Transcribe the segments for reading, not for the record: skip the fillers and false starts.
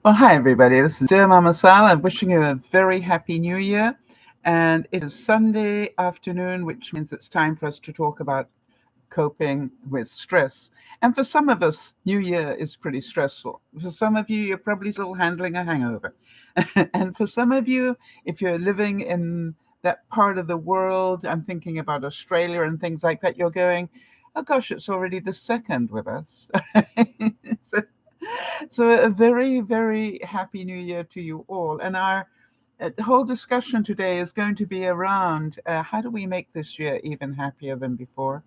Well, hi everybody. This is DearMamaSal. I'm wishing you a very happy new year. And it is Sunday afternoon, which means it's time for us to talk about coping with stress. And for some of us, New Year is pretty stressful. For some of you, you're probably still handling a hangover. And for some of you, if you're living in that part of the world, I'm thinking about Australia and things like that, you're going, oh gosh, it's already the second with us. so, so a very, very happy New Year to you all. And our the whole discussion today is going to be around how do we make this year even happier than before?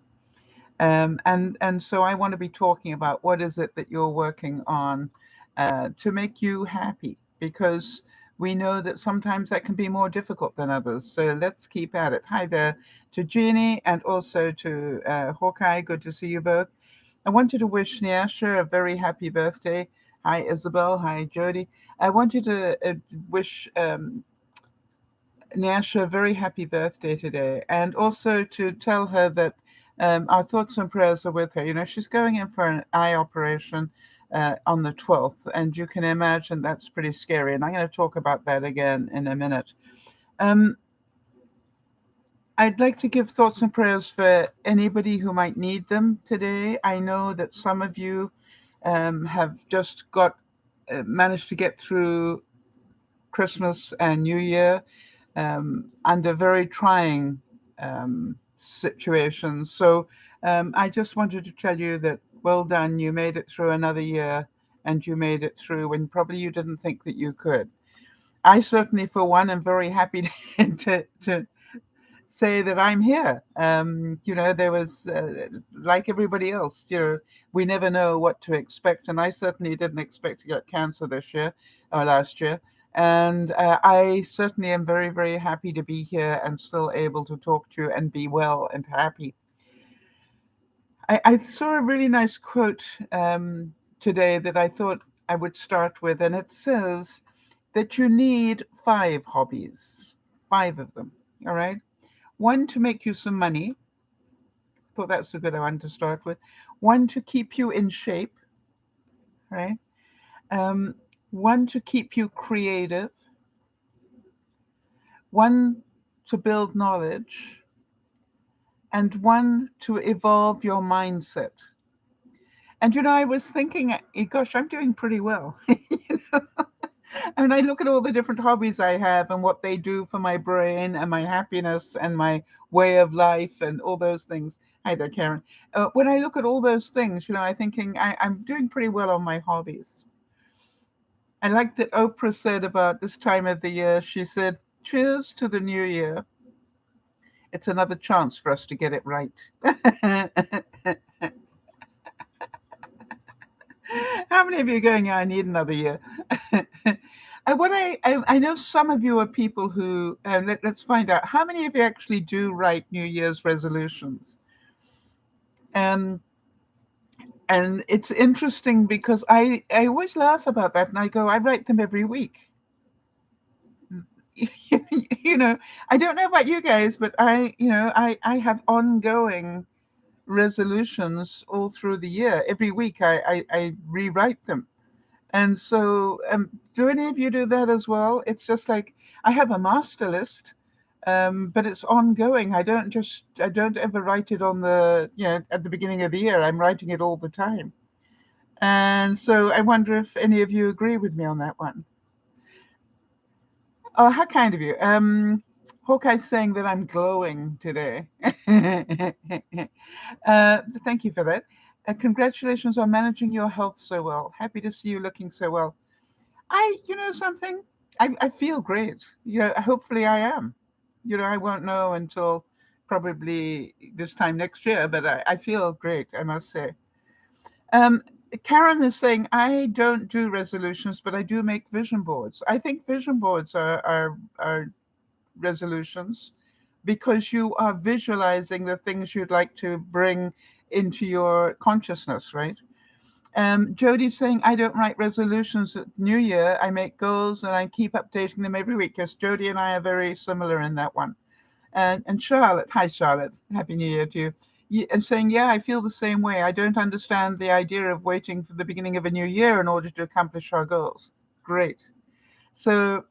And so I want to be talking about what is it that you're working on to make you happy, because we know that sometimes that can be more difficult than others. So let's keep at it. Hi there to Jeannie and also to Hawkeye. Good to see you both. I wanted to wish Nyasha a very happy birthday. Hi Isabel. Hi Jody. I wanted to wish Nyasha a very happy birthday today, and also to tell her that our thoughts and prayers are with her. You know, she's going in for an eye operation on the 12th, and you can imagine that's pretty scary. And I'm going to talk about that again in a minute. Um, I'd like to give thoughts and prayers for anybody who might need them today. I know that some of you have just got managed to get through Christmas and New Year under very trying situations. So I just wanted to tell you that well done. You made it through another year, and you made it through when probably you didn't think that you could. I certainly, for one, am very happy to say that I'm here. There was, like everybody else, we never know what to expect. And I certainly didn't expect to get cancer this year or last year. And I certainly am very, very happy to be here and still able to talk to you and be well and happy. I saw a really nice quote today that I thought I would start with, and it says that you need five hobbies, five of them. All right. One to make you some money. Thought that's a good one to start with. One to keep you in shape, right? Um, one to keep you creative. One to build knowledge, and one to evolve your mindset. And I was thinking, gosh, I'm doing pretty well. And I look at all the different hobbies I have and what they do for my brain and my happiness and my way of life and all those things. Hi there, Karen. When I look at all those things, I'm thinking I'm doing pretty well on my hobbies. I like that Oprah said about this time of the year, she said, cheers to the new year. It's another chance for us to get it right. How many of you are going, I need another year? I know some of you are people who, let's find out, how many of you actually do write New Year's resolutions? Um, and it's interesting because I always laugh about that and I go, I write them every week. you know, I don't know about you guys, but I have ongoing resolutions all through the year. Every week I rewrite them. And so, do any of you do that as well? It's just like I have a master list, but it's ongoing. I don't ever write it on at the beginning of the year. I'm writing it all the time. And so I wonder if any of you agree with me on that one. Oh, how kind of you. Hawkeye's saying that I'm glowing today. Thank you for that. Congratulations on managing your health so well. Happy to see you looking so well. Something, I feel great. Hopefully I am. I won't know until probably this time next year, but I feel great, I must say. Um, Karen is saying, I don't do resolutions, but I do make vision boards. I think vision boards are resolutions because you are visualizing the things you'd like to bring into your consciousness, right? Jody's saying, I don't write resolutions at New Year. I make goals and I keep updating them every week. Yes, Jody and I are very similar in that one. And Charlotte, hi, Charlotte. Happy New Year to you. And saying, yeah, I feel the same way. I don't understand the idea of waiting for the beginning of a new year in order to accomplish our goals. great. So,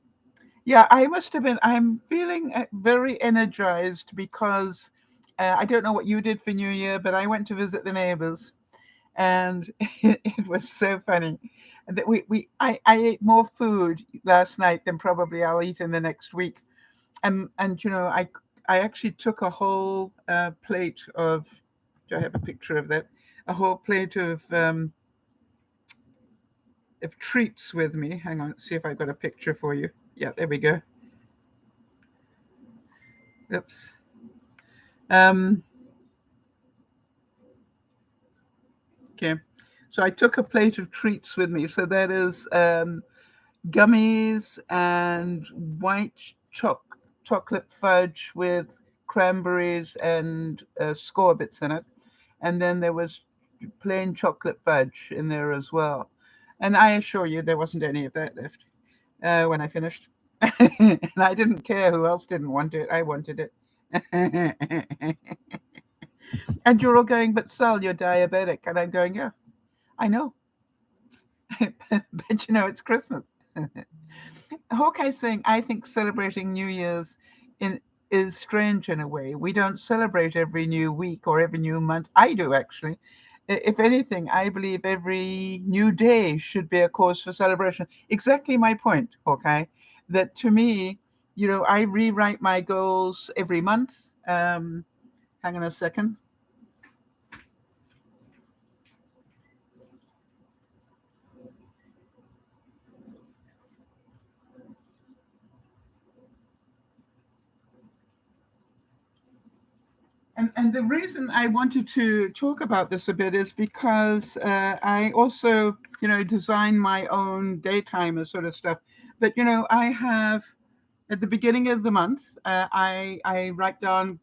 yeah, I must have been, I'm feeling very energized because I don't know what you did for New Year, but I went to visit the neighbors, and it was so funny that I ate more food last night than probably I'll eat in the next week. And I actually took a whole plate of, do I have a picture of that? A whole plate of treats with me. Hang on, see if I've got a picture for you. Yeah, there we go. Oops. Um, okay. So I took a plate of treats with me. So that is gummies and white chocolate fudge with cranberries and score bits in it. And then there was plain chocolate fudge in there as well. And I assure you, there wasn't any of that left when I finished. And I didn't care who else didn't want it. I wanted it. And you're all going, but Sal, you're diabetic. And I'm going, yeah, I know. But it's Christmas. Hawkeye's saying, I think celebrating New Year's in is strange in a way. We don't celebrate every new week or every new month. I do, actually. If anything, I believe every new day should be a cause for celebration. Exactly my point, Hawkeye. That to me, I rewrite my goals every month. Hang on a second. And the reason I wanted to talk about this a bit is because I also, design my own day timer sort of stuff. But, I have at the beginning of the month, I write down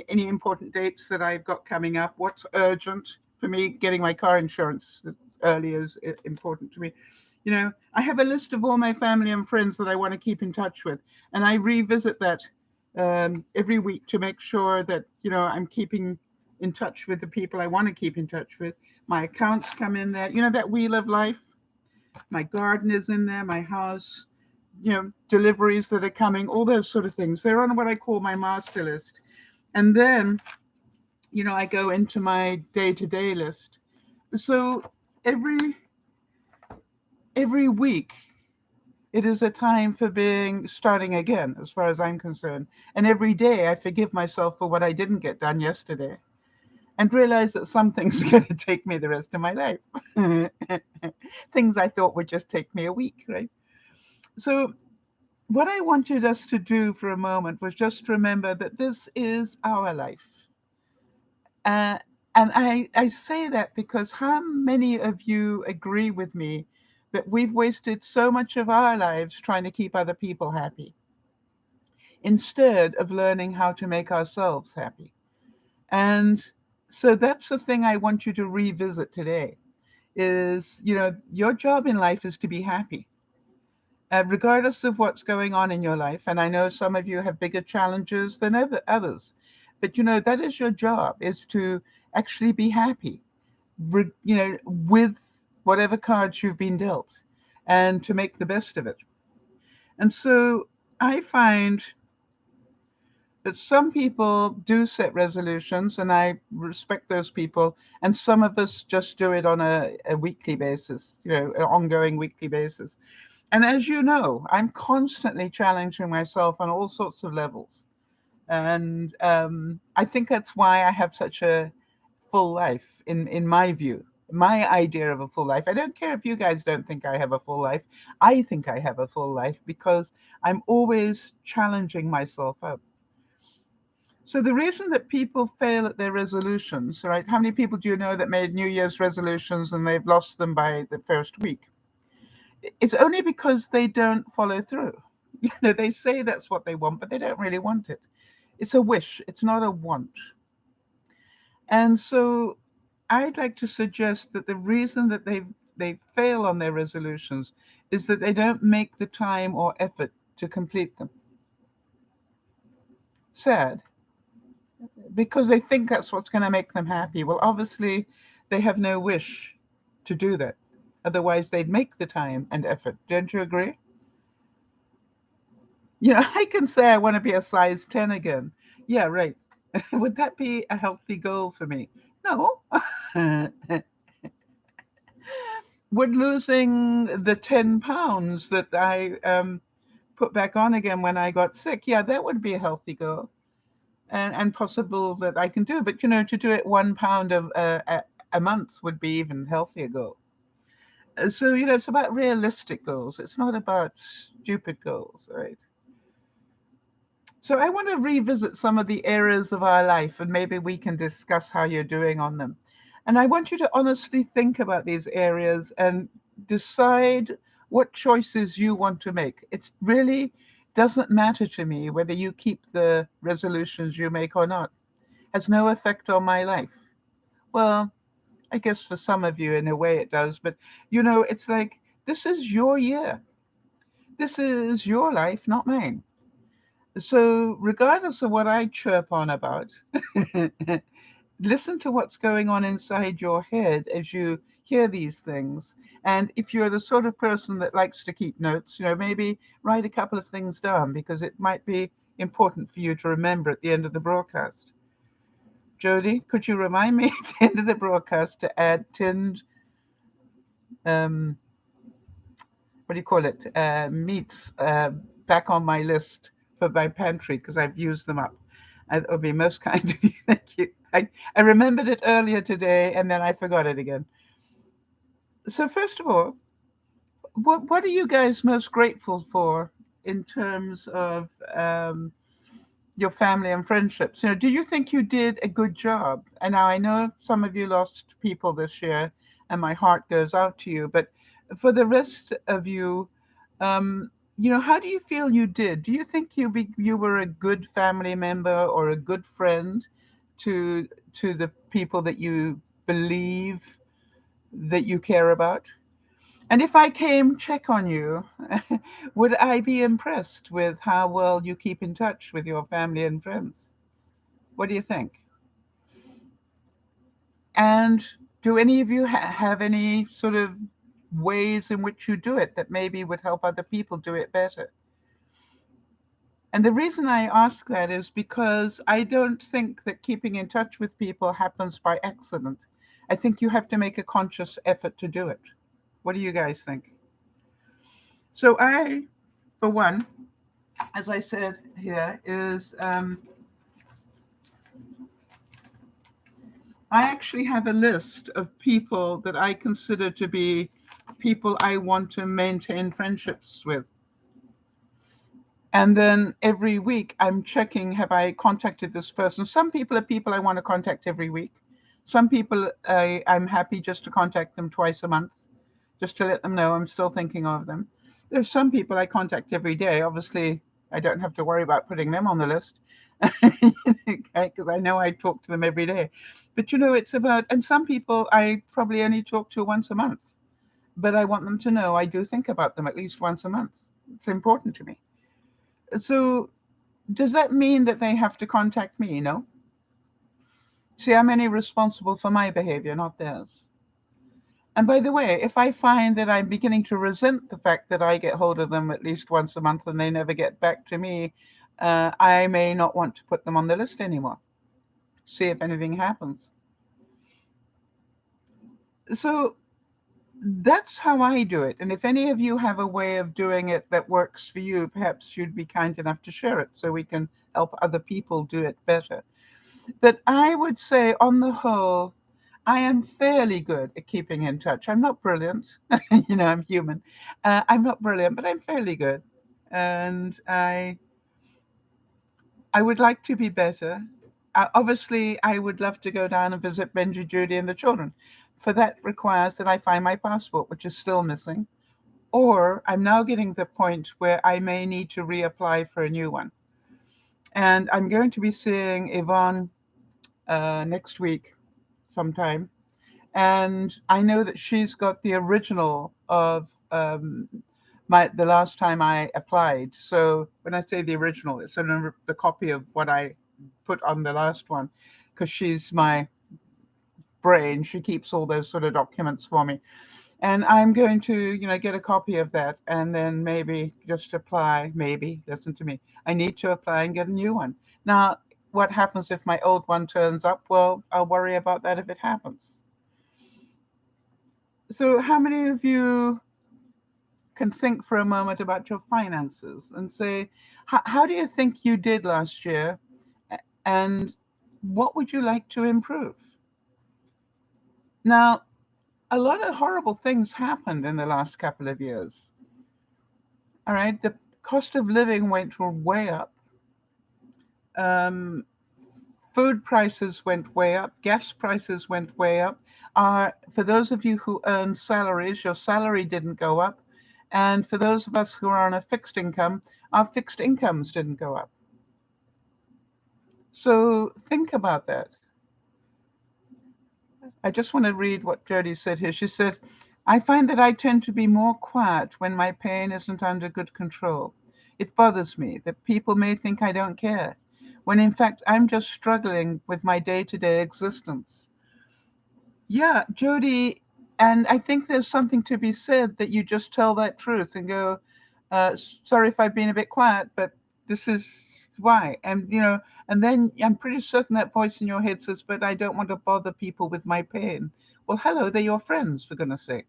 any important dates that I've got coming up, what's urgent for me, getting my car insurance early is important to me. I have a list of all my family and friends that I want to keep in touch with, and I revisit that every week to make sure that I'm keeping in touch with the people I want to keep in touch with. My accounts come in there, that wheel of life. My garden is in there, my house, deliveries that are coming, all those sort of things. They're on what I call my master list. And then, I go into my day-to-day list. So every week it is a time for starting again, as far as I'm concerned. And every day I forgive myself for what I didn't get done yesterday and realize that some things are going to take me the rest of my life. Things I thought would just take me a week, right? So what I wanted us to do for a moment was just remember that this is our life. Uh, and I say that because how many of you agree with me that we've wasted so much of our lives trying to keep other people happy instead of learning how to make ourselves happy? And so that's the thing I want you to revisit today is, your job in life is to be happy, regardless of what's going on in your life. And I know some of you have bigger challenges than others, but that is your job, is to actually be happy, with whatever cards you've been dealt, and to make the best of it. And so I find that some people do set resolutions, and I respect those people. And some of us just do it on a weekly basis, an ongoing weekly basis. And as you know, I'm constantly challenging myself on all sorts of levels. And I think that's why I have such a full life, in my view, my idea of a full life. I don't care if you guys don't think I have a full life. I think I have a full life because I'm always challenging myself up. So the reason that people fail at their resolutions, right? How many people do you know that made New Year's resolutions and they've lost them by the first week? It's only because they don't follow through. They say that's what they want, but they don't really want it. It's a wish, it's not a want. And so I'd like to suggest that the reason that they fail on their resolutions is that they don't make the time or effort to complete them. Sad, because they think that's what's going to make them happy. Well, obviously, they have no wish to do that. Otherwise, they'd make the time and effort. Don't you agree? I can say I want to be a size 10 again. Yeah, right. Would that be a healthy goal for me? No. Would losing the 10 pounds that I put back on again when I got sick, yeah, that would be a healthy goal and possible that I can do. But, to do it 1 pound a month would be even healthier goal. So, it's about realistic goals. It's not about stupid goals, right? So I want to revisit some of the areas of our life and maybe we can discuss how you're doing on them. And I want you to honestly think about these areas and decide what choices you want to make. It really doesn't matter to me whether you keep the resolutions you make or not. It has no effect on my life. Well, I guess for some of you in a way it does, but it's like this is your year. This is your life, not mine. So, regardless of what I chirp on about, listen to what's going on inside your head as you hear these things. And if you're the sort of person that likes to keep notes, maybe write a couple of things down because it might be important for you to remember at the end of the broadcast. Jody, could you remind me at the end of the broadcast to add tinned, um, what do you call it, meats back on my list for my pantry because I've used them up. That would be most kind of you. Thank you. I remembered it earlier today and then I forgot it again. So first of all, what are you guys most grateful for in terms of your family and friendships? Do you think you did a good job? And now I know some of you lost people this year, and my heart goes out to you. But for the rest of you, how do you feel you did? Do you think you were a good family member or a good friend to the people that you believe that you care about? And if I came check on you, would I be impressed with how well you keep in touch with your family and friends? What do you think? And do any of you have any sort of ways in which you do it that maybe would help other people do it better? And the reason I ask that is because I don't think that keeping in touch with people happens by accident. I think you have to make a conscious effort to do it. What do you guys think? So I, for one, as I said here, is I actually have a list of people that I consider to be people I want to maintain friendships with. And then every week I'm checking, have I contacted this person? Some people are people I want to contact every week. Some people I'm happy just to contact them twice a month, just to let them know I'm still thinking of them. There's some people I contact every day. Obviously, I don't have to worry about putting them on the list because I know I talk to them every day. But it's about, and some people I probably only talk to once a month, but I want them to know I do think about them at least once a month. It's important to me. So does that mean that they have to contact me? No. See, I'm only responsible for my behavior, not theirs. And by the way, if I find that I'm beginning to resent the fact that I get hold of them at least once a month and they never get back to me, I may not want to put them on the list anymore. See if anything happens. So that's how I do it. And if any of you have a way of doing it that works for you, perhaps you'd be kind enough to share it so we can help other people do it better. But I would say, on the whole, I am fairly good at keeping in touch. I'm not brilliant. I'm human. I'm not brilliant, but I'm fairly good. And I would like to be better. Obviously, I would love to go down and visit Benji, Judy, and the children. For that requires that I find my passport, which is still missing. Or I'm now getting the point where I may need to reapply for a new one. And I'm going to be seeing Yvonne next week sometime. And I know that she's got the original of the last time I applied. So when I say the original, it's the copy of what I put on the last one, because she's my brain. She keeps all those sort of documents for me. And I'm going to, get a copy of that and then maybe just apply, maybe, listen to me. I need to apply and get a new one. Now, what happens if my old one turns up? Well, I'll worry about that if it happens. So how many of you can think for a moment about your finances and say, how do you think you did last year? And what would you like to improve? Now, a lot of horrible things happened in the last couple of years. All right, the cost of living went way up. Um, Food prices went way up. Gas prices went way up. For those of you who earn salaries, your salary didn't go up. And for those of us who are on a fixed income, our fixed incomes didn't go up. So think about that. I just want to read what Jody said here. She said, I find that I tend to be more quiet when my pain isn't under good control. It bothers me that people may think I don't care, when in fact I'm just struggling with my day-to-day existence. Yeah, Jody, and I think there's something to be said that you just tell that truth and go, sorry if I've been a bit quiet, but this is why. And then I'm pretty certain that voice in your head says, but I don't want to bother people with my pain. Well, hello, they're your friends, for goodness sake.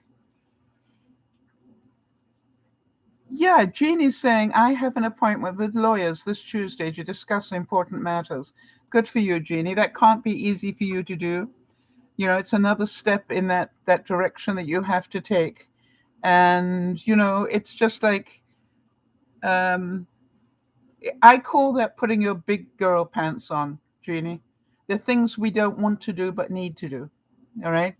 Yeah, Jeannie's saying, I have an appointment with lawyers this Tuesday to discuss important matters. Good for you, Jeannie. That can't be easy for you to do. It's another step in that direction that you have to take. And, it's just like, I call that putting your big girl pants on, Jeannie. The things we don't want to do but need to do. All right.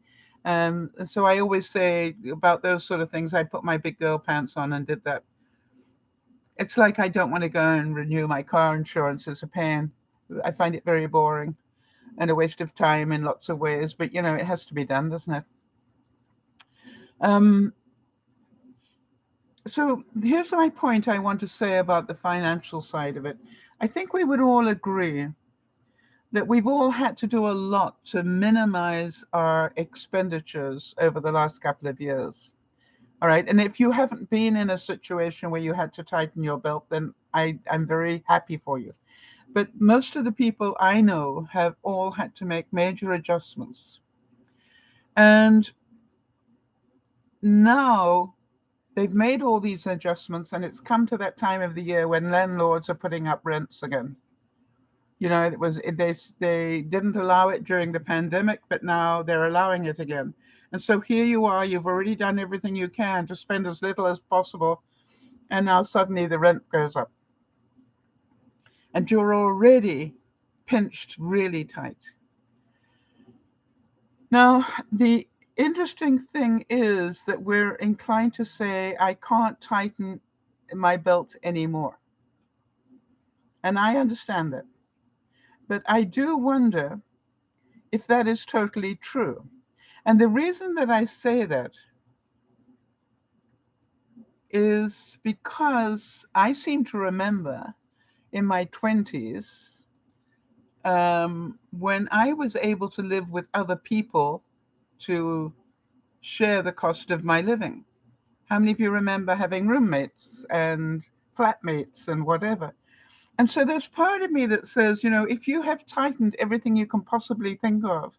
So I always say about those sort of things, I put my big girl pants on and did that. It's like I don't want to go and renew my car insurance. It's a pain. I find it very boring and a waste of time in lots of ways. But, it has to be done, doesn't it? So here's my point I want to say about the financial side of it. I think we would all agree that we've all had to do a lot to minimize our expenditures over the last couple of years. All right. And if you haven't been in a situation where you had to tighten your belt, then I'm very happy for you. But most of the people I know have all had to make major adjustments. And now they've made all these adjustments, and it's come to that time of the year when landlords are putting up rents again. They didn't allow it during the pandemic, but now they're allowing it again. And so here you are, you've already done everything you can to spend as little as possible, and now suddenly the rent goes up. And you're already pinched really tight. Now, the interesting thing is that we're inclined to say, I can't tighten my belt anymore. And I understand that. But I do wonder if that is totally true. And the reason that I say that is because I seem to remember in my 20s when I was able to live with other people to share the cost of my living. How many of you remember having roommates and flatmates and whatever? And so there's part of me that says, if you have tightened everything you can possibly think of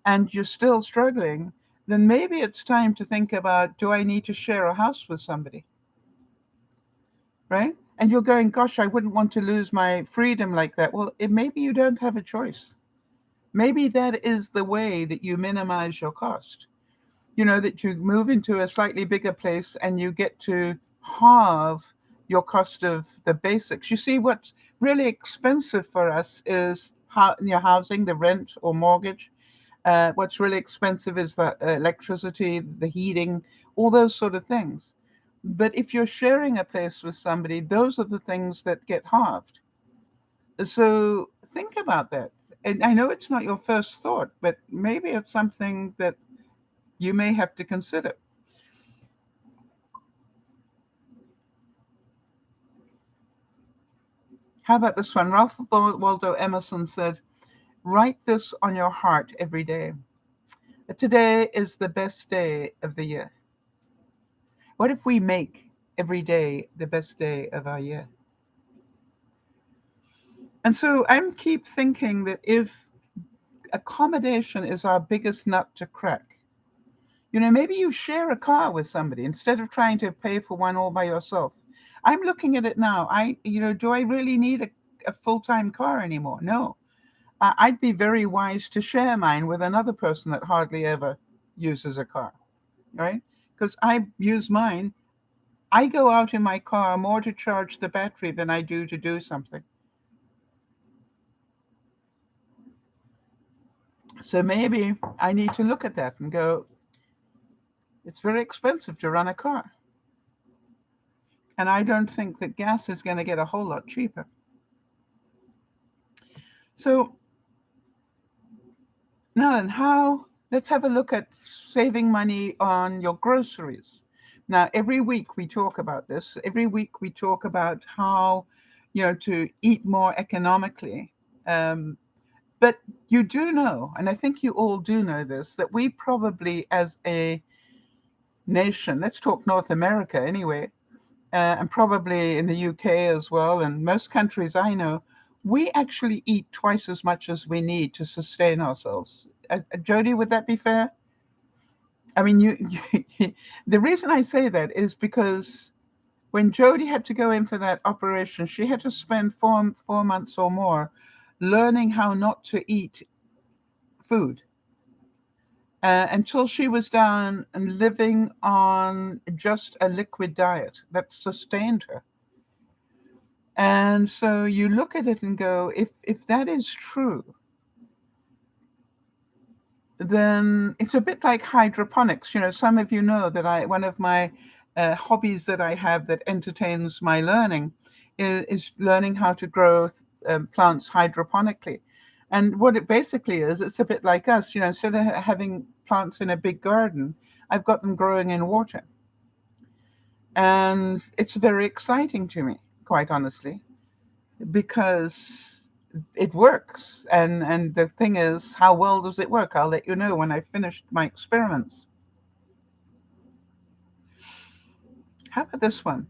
and you're still struggling, then maybe it's time to think about, do I need to share a house with somebody? Right? And you're going, gosh, I wouldn't want to lose my freedom like that. Well, maybe you don't have a choice. Maybe that is the way that you minimize your cost. That you move into a slightly bigger place and you get to halve your cost of the basics. You see, what's really expensive for us is housing, the rent or mortgage. What's really expensive is the electricity, the heating, all those sort of things. But if you're sharing a place with somebody, those are the things that get halved. So think about that. And I know it's not your first thought, but maybe it's something that you may have to consider. How about this one? Ralph Waldo Emerson said, write this on your heart every day. Today is the best day of the year. What if we make every day the best day of our year? And so I keep thinking that if accommodation is our biggest nut to crack, maybe you share a car with somebody instead of trying to pay for one all by yourself. I'm looking at it now. Do I really need a full-time car anymore? No. I'd be very wise to share mine with another person that hardly ever uses a car, right? Because I use mine. I go out in my car more to charge the battery than I do to do something. So maybe I need to look at that and go, it's very expensive to run a car. And I don't think that gas is going to get a whole lot cheaper. So now then, let's have a look at saving money on your groceries. Now, every week we talk about this. Every week we talk about how, to eat more economically. But you do know, and I think you all do know this, that we probably as a nation, let's talk North America anyway, and probably in the UK as well, and most countries I know, we actually eat twice as much as we need to sustain ourselves. Jody, would that be fair? I mean, the reason I say that is because when Jody had to go in for that operation, she had to spend 4 months or more learning how not to eat food until she was down and living on just a liquid diet that sustained her. And so you look at it and go, if that is true, then it's a bit like hydroponics. Some of you know that one of my hobbies that I have that entertains my learning is learning how to grow plants hydroponically. And what it basically is, it's a bit like us. Instead of having plants in a big garden, I've got them growing in water. And it's very exciting to me, quite honestly, because it works. And the thing is, how well does it work? I'll let you know when I've finished my experiments. How about this one?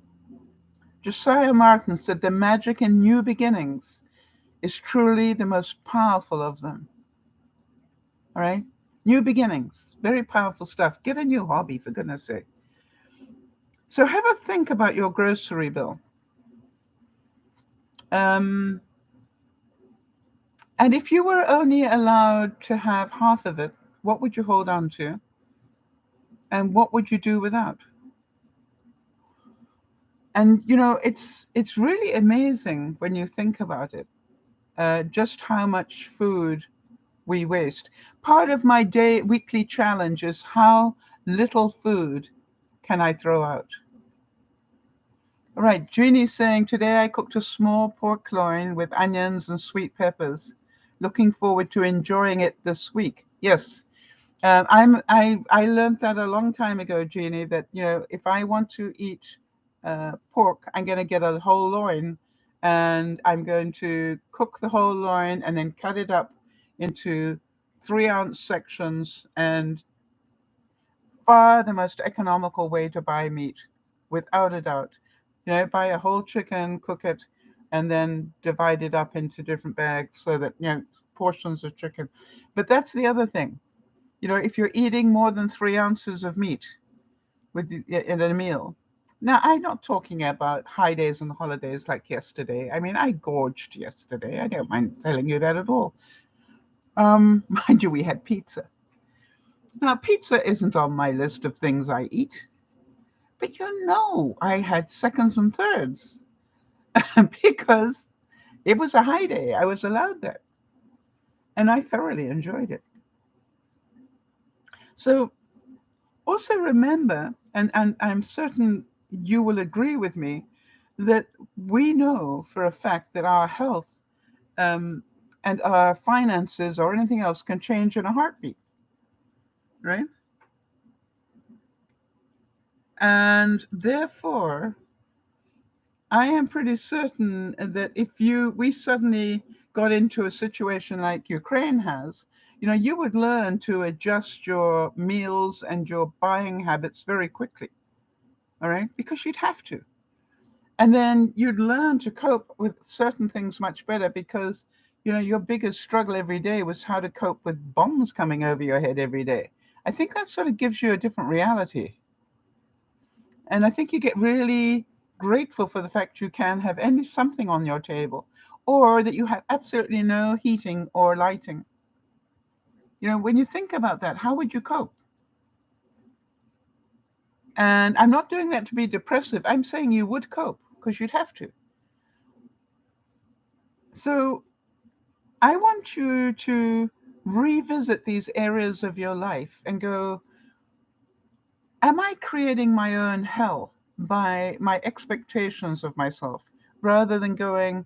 Josiah Martin said, the magic in new beginnings is truly the most powerful of them. All right? New beginnings, very powerful stuff. Get a new hobby, for goodness sake. So have a think about your grocery bill. And if you were only allowed to have half of it, what would you hold on to? And what would you do without? And, it's really amazing when you think about it, just how much food we waste. Part of my weekly challenge is how little food can I throw out? All right, Jeannie's saying, today I cooked a small pork loin with onions and sweet peppers. Looking forward to enjoying it this week. Yes, I learned that a long time ago, Jeannie, that, if I want to eat pork, I'm going to get a whole loin, and I'm going to cook the whole loin and then cut it up into 3-ounce sections, and far the most economical way to buy meat, without a doubt. Buy a whole chicken, cook it, and then divide it up into different bags so that, portions of chicken. But that's the other thing. If you're eating more than 3 ounces of meat in a meal. Now, I'm not talking about high days and holidays like yesterday. I mean, I gorged yesterday. I don't mind telling you that at all. Mind you, we had pizza. Now, pizza isn't on my list of things I eat. But I had seconds and thirds because it was a high day. I was allowed that. And I thoroughly enjoyed it. So also remember, and I'm certain you will agree with me, that we know for a fact that our health and our finances or anything else can change in a heartbeat, right? And therefore, I am pretty certain that if we suddenly got into a situation like Ukraine has, you would learn to adjust your meals and your buying habits very quickly. all right? Because you'd have to. And then you'd learn to cope with certain things much better because, your biggest struggle every day was how to cope with bombs coming over your head every day. I think that sort of gives you a different reality. And I think you get really grateful for the fact you can have something on your table or that you have absolutely no heating or lighting. When you think about that, how would you cope? And I'm not doing that to be depressive. I'm saying you would cope because you'd have to. So I want you to revisit these areas of your life and go, am I creating my own hell by my expectations of myself rather than going,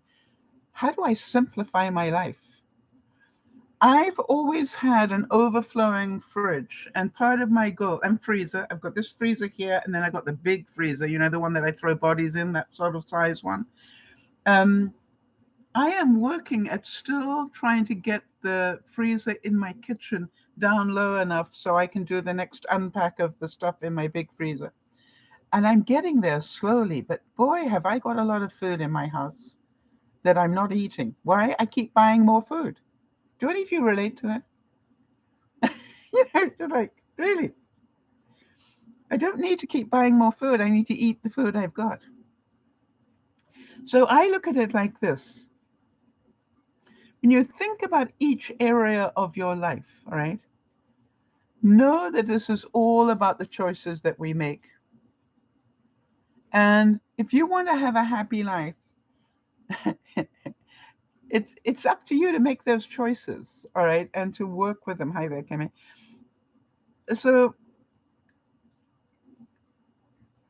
how do I simplify my life? I've always had an overflowing fridge, and part of my goal, and freezer, I've got this freezer here, and then I got the big freezer, the one that I throw bodies in, that sort of size one. I am working at still trying to get the freezer in my kitchen down low enough so I can do the next unpack of the stuff in my big freezer. And I'm getting there slowly, but boy, have I got a lot of food in my house that I'm not eating. Why? I keep buying more food. Do any of you relate to that? Like, really? I don't need to keep buying more food. I need to eat the food I've got. So I look at it like this. When you think about each area of your life, all right, know that this is all about the choices that we make. And if you want to have a happy life, it's up to you to make those choices, all right, and to work with them. Hi there, Kimmy. So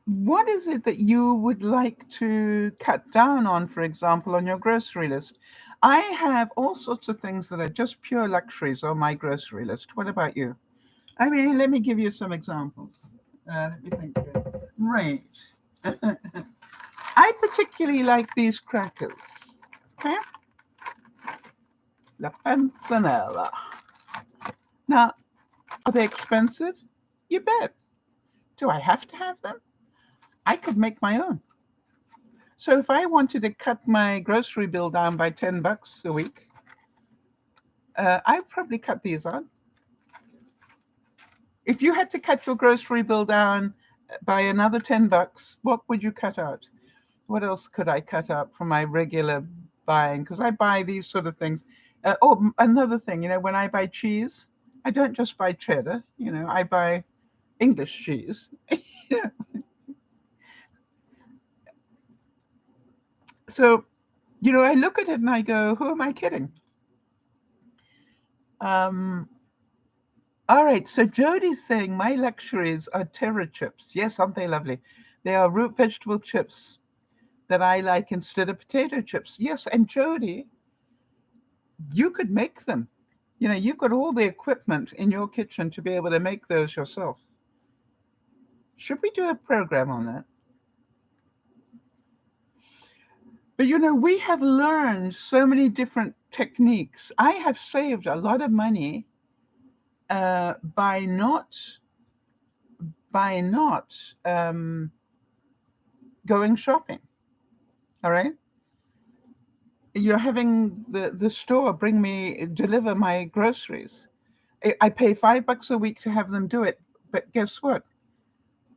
what is it that you would like to cut down on, for example, on your grocery list? I have all sorts of things that are just pure luxuries on my grocery list. What about you? I mean, let me give you some examples. Let me think. Right. I particularly like these crackers. Okay? La Panzanella. Now, are they expensive? You bet. Do I have to have them? I could make my own. So if I wanted to cut my grocery bill down by $10 a week, I'd probably cut these on. If you had to cut your grocery bill down by another $10, what would you cut out? What else could I cut out from my regular buying? Because I buy these sort of things. Another thing, when I buy cheese, I don't just buy cheddar. I buy English cheese. So, I look at it and I go, who am I kidding? All right, so Jody's saying my luxuries are terra chips. Yes, aren't they lovely? They are root vegetable chips that I like instead of potato chips. Yes, and Jody, you could make them. You've got all the equipment in your kitchen to be able to make those yourself. Should we do a program on that? But we have learned so many different techniques. I have saved a lot of money by not going shopping. All right. You're having the store deliver my groceries. I pay $5 a week to have them do it. But guess what?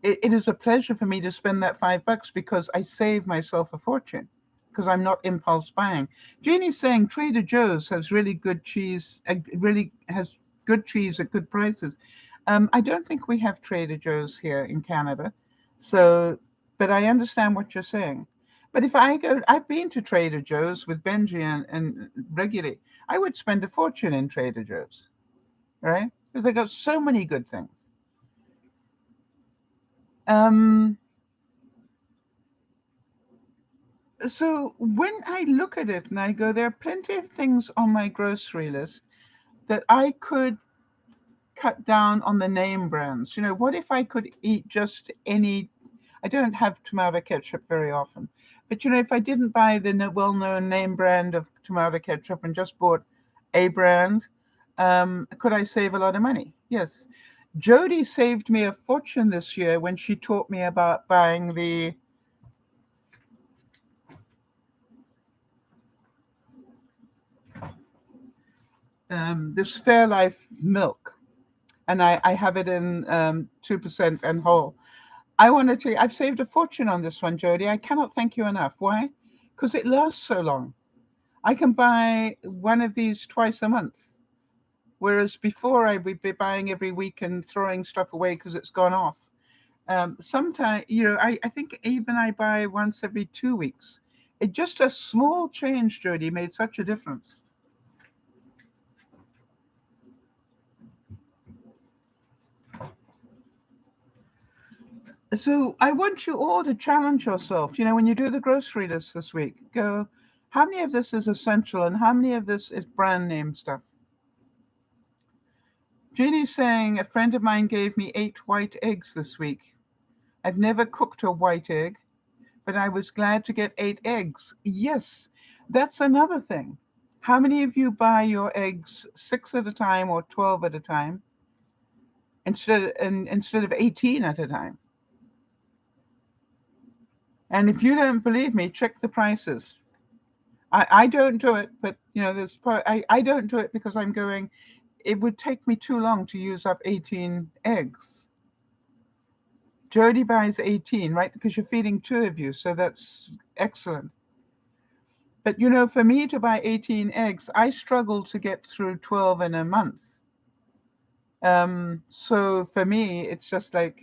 It is a pleasure for me to spend that $5 because I save myself a fortune because I'm not impulse buying. Jeannie's saying Trader Joe's has really good cheese, really has good cheese at good prices. I don't think we have Trader Joe's here in Canada. So, but I understand what you're saying. But if I've been to Trader Joe's with Benji and regularly, I would spend a fortune in Trader Joe's, right? Because they got so many good things. So when I look at it and I go, there are plenty of things on my grocery list that I could cut down on the name brands. What if I could eat just any? I don't have tomato ketchup very often, but if I didn't buy the well-known name brand of tomato ketchup and just bought a brand, could I save a lot of money? Yes. Jody saved me a fortune this year when she taught me about buying this Fairlife milk, and I have it in 2% and whole. I wanted to. I've saved a fortune on this one, Jody. I cannot thank you enough. Why? Because it lasts so long. I can buy one of these twice a month, whereas before I would be buying every week and throwing stuff away because it's gone off. Sometimes, I think even I buy once every 2 weeks. It just a small change, Jody, made such a difference. So I want you all to challenge yourself. When you do the grocery list this week, go, how many of this is essential and how many of this is brand name stuff? Jeannie's saying, a friend of mine gave me 8 white eggs this week. I've never cooked a white egg, but I was glad to get 8 eggs. Yes, that's another thing. How many of you buy your eggs 6 at a time or 12 at a time instead of 18 at a time? And if you don't believe me, check the prices. I don't do it, but I don't do it because I'm going, it would take me too long to use up 18 eggs. Jody buys 18, right? Because you're feeding 2 of you, so that's excellent. But for me to buy 18 eggs, I struggle to get through 12 in a month. So for me, it's just like,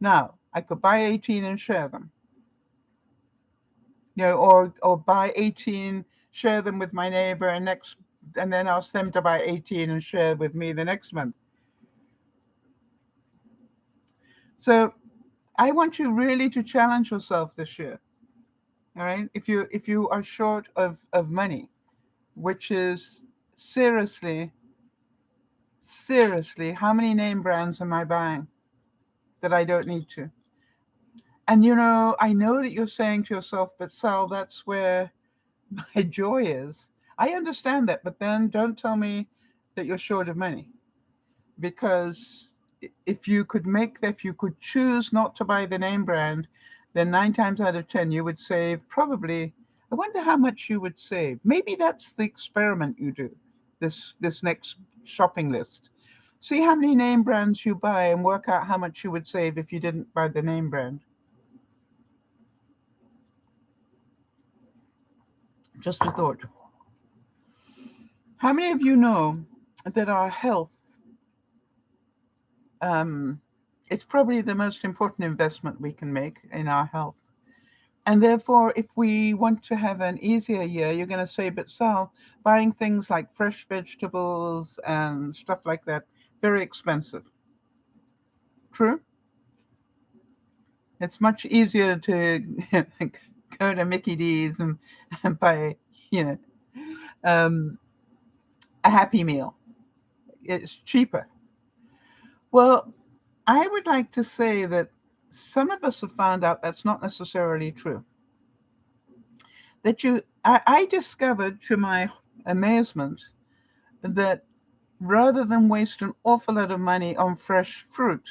now I could buy 18 and share them. Or buy 18, share them with my neighbor, and then ask them to buy 18 and share with me the next month. So I want you really to challenge yourself this year. All right. If you are short of money, which is seriously, how many name brands am I buying that I don't need to? And I know that you're saying to yourself, but Sal, that's where my joy is. I understand that, but then don't tell me that you're short of money, because if you could choose not to buy the name brand, then 9 times out of 10 you would save probably. I wonder how much you would save. Maybe that's the experiment you do. This next shopping list. See how many name brands you buy and work out how much you would save if you didn't buy the name brand. Just a thought. How many of you know that our health, it's probably the most important investment we can make in our health? And therefore, if we want to have an easier year, you're going to say, but Sal, buying things like fresh vegetables and stuff like that, very expensive. True? It's much easier to go to Mickey D's and buy, you know, um, a Happy Meal. It's cheaper. Well, I would like to say that some of us have found out that's not necessarily true. I discovered, to my amazement, that rather than waste an awful lot of money on fresh fruit,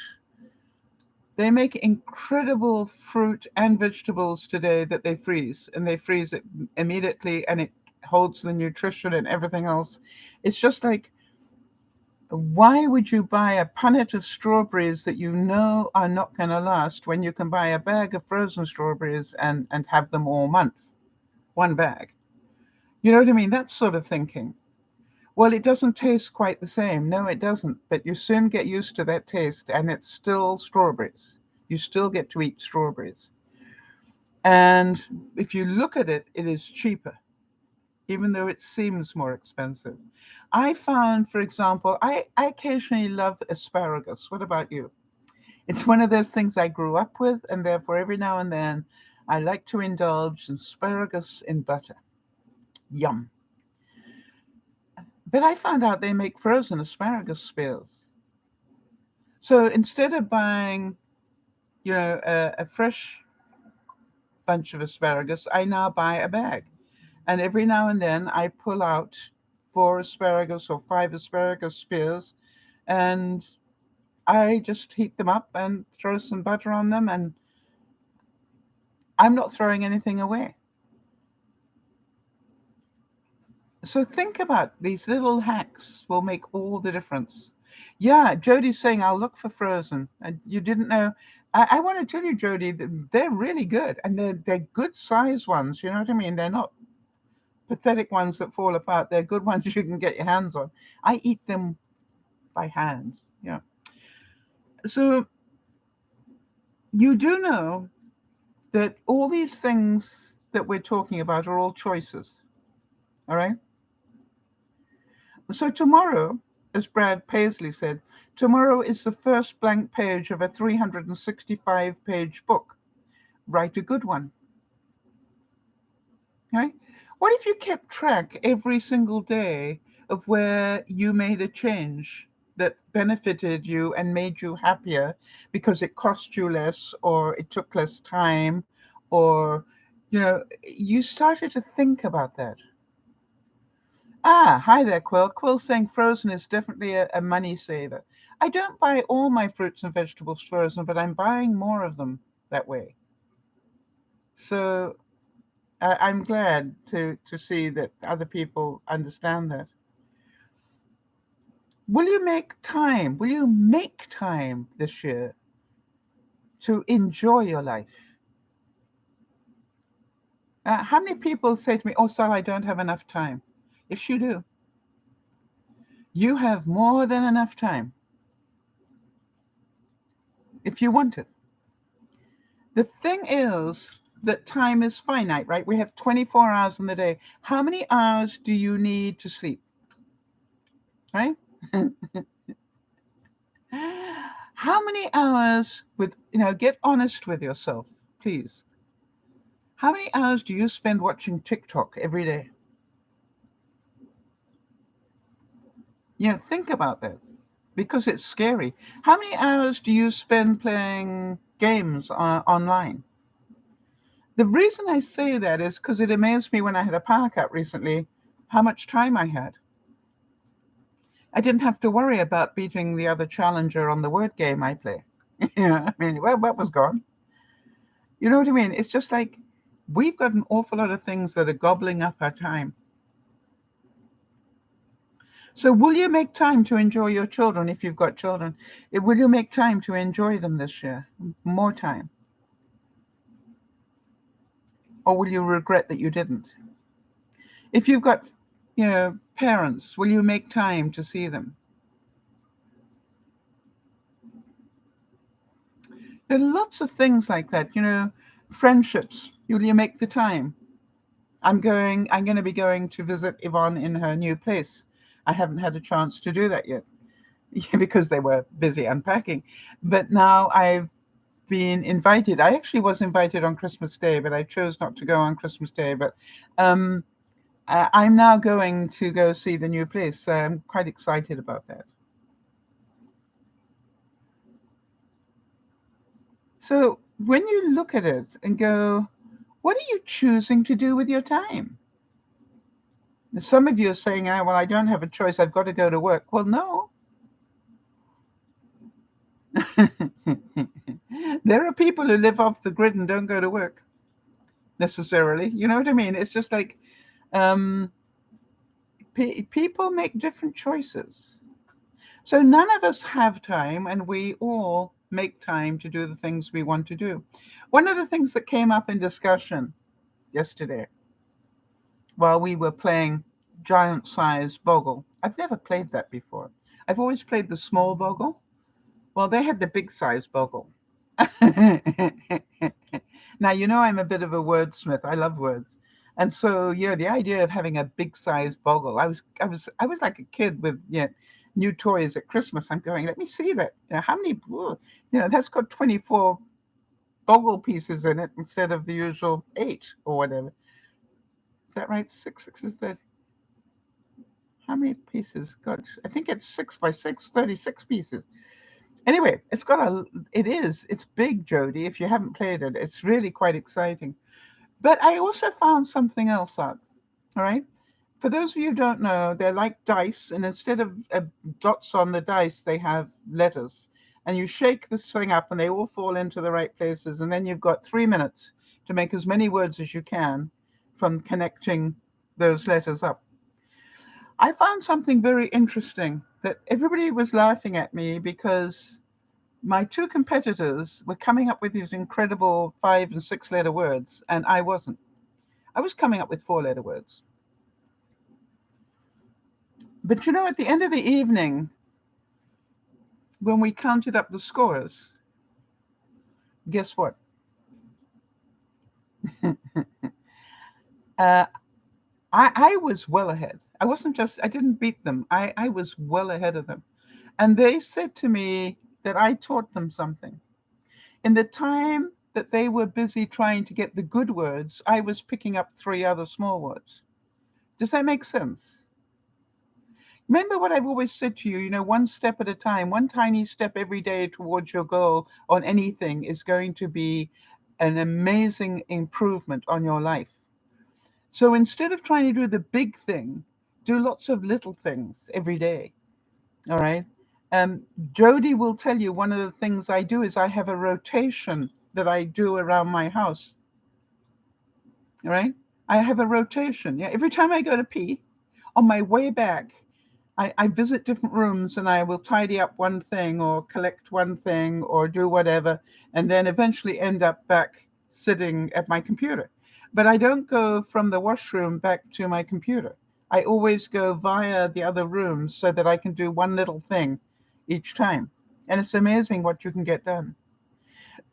they make incredible fruit and vegetables today that they freeze, and they freeze it immediately, and it holds the nutrition and everything else. It's just like, why would you buy a punnet of strawberries that you know are not going to last when you can buy a bag of frozen strawberries and have them all month? One bag. You know what I mean? That sort of thinking. Well, it doesn't taste quite the same. No, it doesn't. But you soon get used to that taste, and it's still strawberries. You still get to eat strawberries. And if you look at it, it is cheaper, even though it seems more expensive. I found, for example, I occasionally love asparagus. What about you? It's one of those things I grew up with, and therefore every now and then I like to indulge in asparagus in butter. Yum. But I found out they make frozen asparagus spears. So instead of buying, a fresh bunch of asparagus, I now buy a bag. And every now and then I pull out 4 asparagus or 5 asparagus spears, and I just heat them up and throw some butter on them, and I'm not throwing anything away. So think about these little hacks will make all the difference. Yeah, Jody's saying I'll look for frozen, and you didn't know. I want to tell you, Jody, that they're really good, and they're good size ones. You know what I mean? They're not pathetic ones that fall apart. They're good ones you can get your hands on. I eat them by hand. Yeah. So you do know that all these things that we're talking about are all choices. All right. So tomorrow, as Brad Paisley said, tomorrow is the first blank page of a 365-page book. Write a good one. Right? What if you kept track every single day of where you made a change that benefited you and made you happier because it cost you less or it took less time, or you started to think about that. Ah, hi there, Quill. Quill saying frozen is definitely a money saver. I don't buy all my fruits and vegetables frozen, but I'm buying more of them that way. So I'm glad to see that other people understand that. Will you make time? Will you make time this year to enjoy your life? How many people say to me, "Oh, Sal, I don't have enough time"? Yes, you do. You have more than enough time if you want it. The thing is that time is finite, right? We have 24 hours in the day. How many hours do you need to sleep? Right? How many hours get honest with yourself, please. How many hours do you spend watching TikTok every day? Think about that because it's scary. How many hours do you spend playing games online? The reason I say that is because it amazed me when I had a power cut recently how much time I had. I didn't have to worry about beating the other challenger on the word game I play. I mean, well, that was gone. You know what I mean? It's just like we've got an awful lot of things that are gobbling up our time. So will you make time to enjoy your children if you've got children? Will you make time to enjoy them this year? More time? Or will you regret that you didn't? If you've got, parents, will you make time to see them? There are lots of things like that, friendships. Will you make the time? I'm going to be going to visit Yvonne in her new place. I haven't had a chance to do that yet because they were busy unpacking. But now I've been invited. I actually was invited on Christmas Day, but I chose not to go on Christmas Day. But I'm now going to go see the new place. So I'm quite excited about that. So when you look at it and go, what are you choosing to do with your time? Some of you are saying, well, I don't have a choice. I've got to go to work. Well, no. There are people who live off the grid and don't go to work necessarily. You know what I mean? It's just like people make different choices. So none of us have time, and we all make time to do the things we want to do. One of the things that came up in discussion yesterday while we were playing giant size Bogle. I've never played that before. I've always played the small Bogle. Well, they had the big size Bogle. Now, I'm a bit of a wordsmith. I love words. And so, the idea of having a big size Bogle, I was like a kid with new toys at Christmas. I'm going, let me see that. How many, that's got 24 Bogle pieces in it instead of the usual 8 or whatever. Is that right? 6 is the, how many pieces? God, I think it's 6 by 6, 36 pieces. Anyway, it's big, Jody. If you haven't played it, it's really quite exciting. But I also found something else out. All right. For those of you who don't know, they're like dice, and instead of dots on the dice, they have letters. and you shake this thing up and they all fall into the right places, and then you've got 3 minutes to make as many words as you can from connecting those letters up. I found something very interesting, that everybody was laughing at me because my two competitors were coming up with these incredible 5 and 6 letter words, and I wasn't. I was coming up with 4 letter words. But at the end of the evening, when we counted up the scores, guess what? I was well ahead. I didn't beat them. I was well ahead of them. And they said to me that I taught them something. In the time that they were busy trying to get the good words, I was picking up 3 other small words. Does that make sense? Remember what I've always said to you, one step at a time, one tiny step every day towards your goal on anything is going to be an amazing improvement on your life. So instead of trying to do the big thing, do lots of little things every day. All right. Jody will tell you one of the things I do is I have a rotation that I do around my house. All right. I have a rotation. Yeah. Every time I go to pee, on my way back, I visit different rooms and I will tidy up one thing or collect one thing or do whatever, and then eventually end up back sitting at my computer. But I don't go from the washroom back to my computer. I always go via the other rooms so that I can do one little thing each time. And it's amazing what you can get done.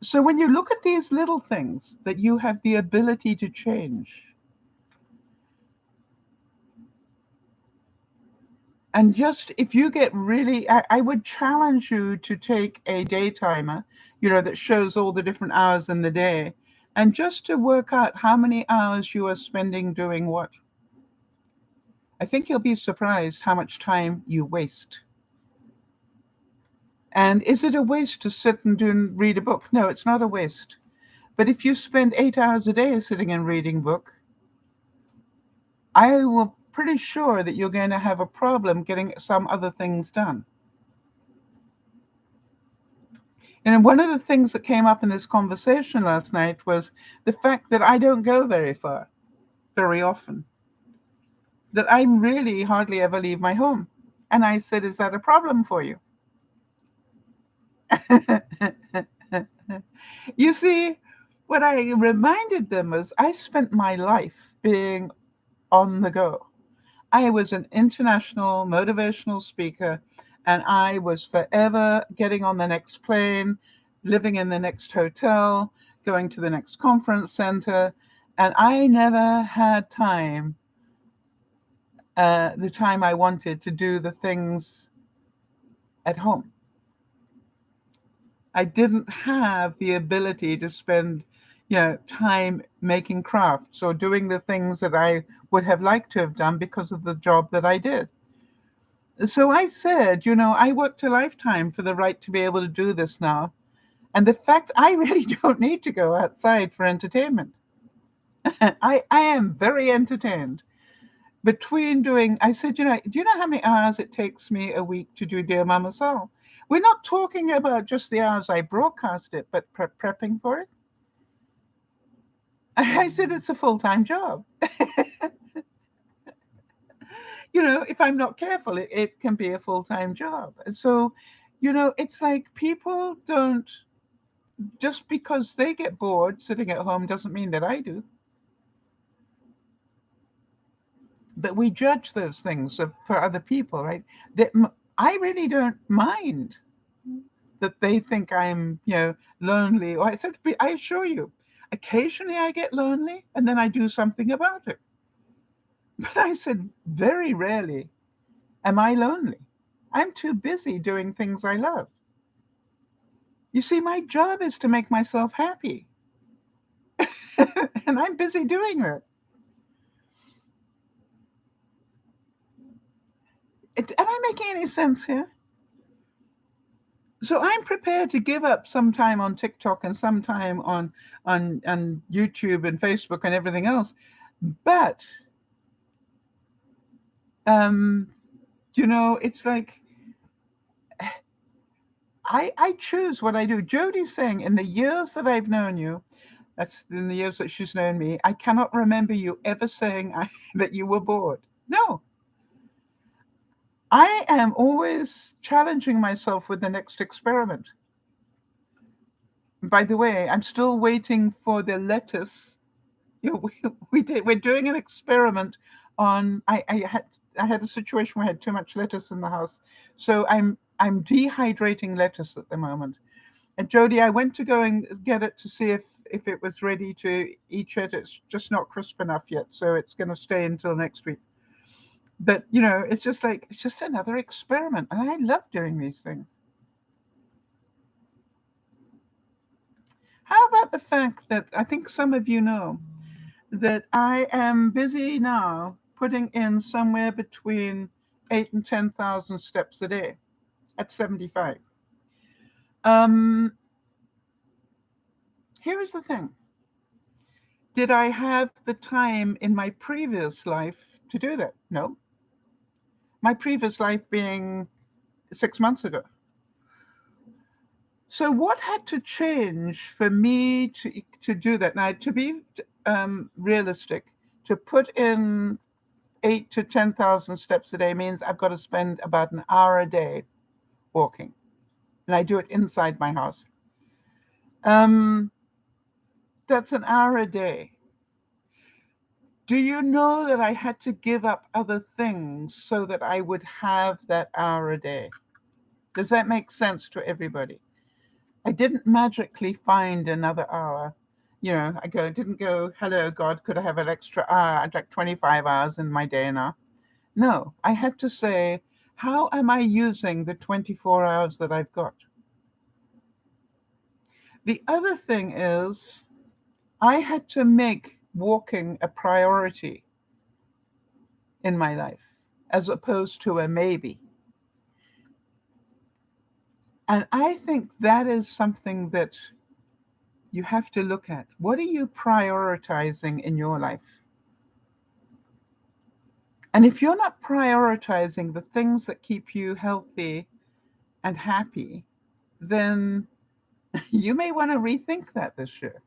So when you look at these little things that you have the ability to change, and just if you get really, I would challenge you to take a day timer, that shows all the different hours in the day, and just to work out how many hours you are spending doing what. I think you'll be surprised how much time you waste. And is it a waste to sit and read a book? No, it's not a waste. But if you spend 8 hours a day sitting and reading a book, I will pretty sure that you're going to have a problem getting some other things done. And one of the things that came up in this conversation last night was the fact that I don't go very far, very often, that I really hardly ever leave my home. And I said, is that a problem for you? You see, what I reminded them was I spent my life being on the go. I was an international motivational speaker, and I was forever getting on the next plane, living in the next hotel, going to the next conference center, and I never had time, the time I wanted to do the things at home. I didn't have the ability to spend, time making crafts or doing the things that I would have liked to have done because of the job that I did. So I said, I worked a lifetime for the right to be able to do this now. And the fact I really don't need to go outside for entertainment. I am very entertained. I said, do you know how many hours it takes me a week to do DearMamaSal? We're not talking about just the hours I broadcast it, but prepping for it. I said, it's a full-time job. If I'm not careful, it can be a full-time job. And so, it's like people don't, just because they get bored sitting at home doesn't mean that I do. But we judge those things for other people, right? That I really don't mind that they think I'm, lonely. Or I assure you, occasionally I get lonely and then I do something about it. But I said, very rarely am I lonely. I'm too busy doing things I love. You see, my job is to make myself happy. And I'm busy doing that. Am I making any sense here? So I'm prepared to give up some time on TikTok and some time on YouTube and Facebook and everything else. But, it's like I choose what I do. Jodie's saying, in the years that I've known you, that's in the years that she's known me, I cannot remember you ever saying that you were bored. No, I am always challenging myself with the next experiment. By the way, I'm still waiting for the lettuce. We're doing an experiment on. I had a situation where I had too much lettuce in the house, so I'm dehydrating lettuce at the moment. And Jody, I went to go and get it to see if it was ready to eat it. It's just not crisp enough yet, so it's going to stay until next week. But it's just like it's just another experiment, and I love doing these things. How about the fact that I think some of you know that I am busy now putting in somewhere between 8 and 10,000 steps a day at 75. Um, Here is the thing. Did I have the time in my previous life to do that? No. My previous life being 6 months ago. So what had to change for me to do that? Now, to be realistic, to put in 8 to 10,000 steps a day means I've got to spend about an hour a day walking, and I do it inside my house. Um, that's an hour a day. Do you know that I had to give up other things so that I would have that hour a day? Does that make sense to everybody? I didn't magically find another hour. Didn't go, hello, God, could I have an extra hour? I'd like 25 hours in my day now. No, I had to say, how am I using the 24 hours that I've got? The other thing is, I had to make walking a priority in my life as opposed to a maybe. And I think that is something that you have to look at. What are you prioritizing in your life? And if you're not prioritizing the things that keep you healthy and happy, then you may want to rethink that this year.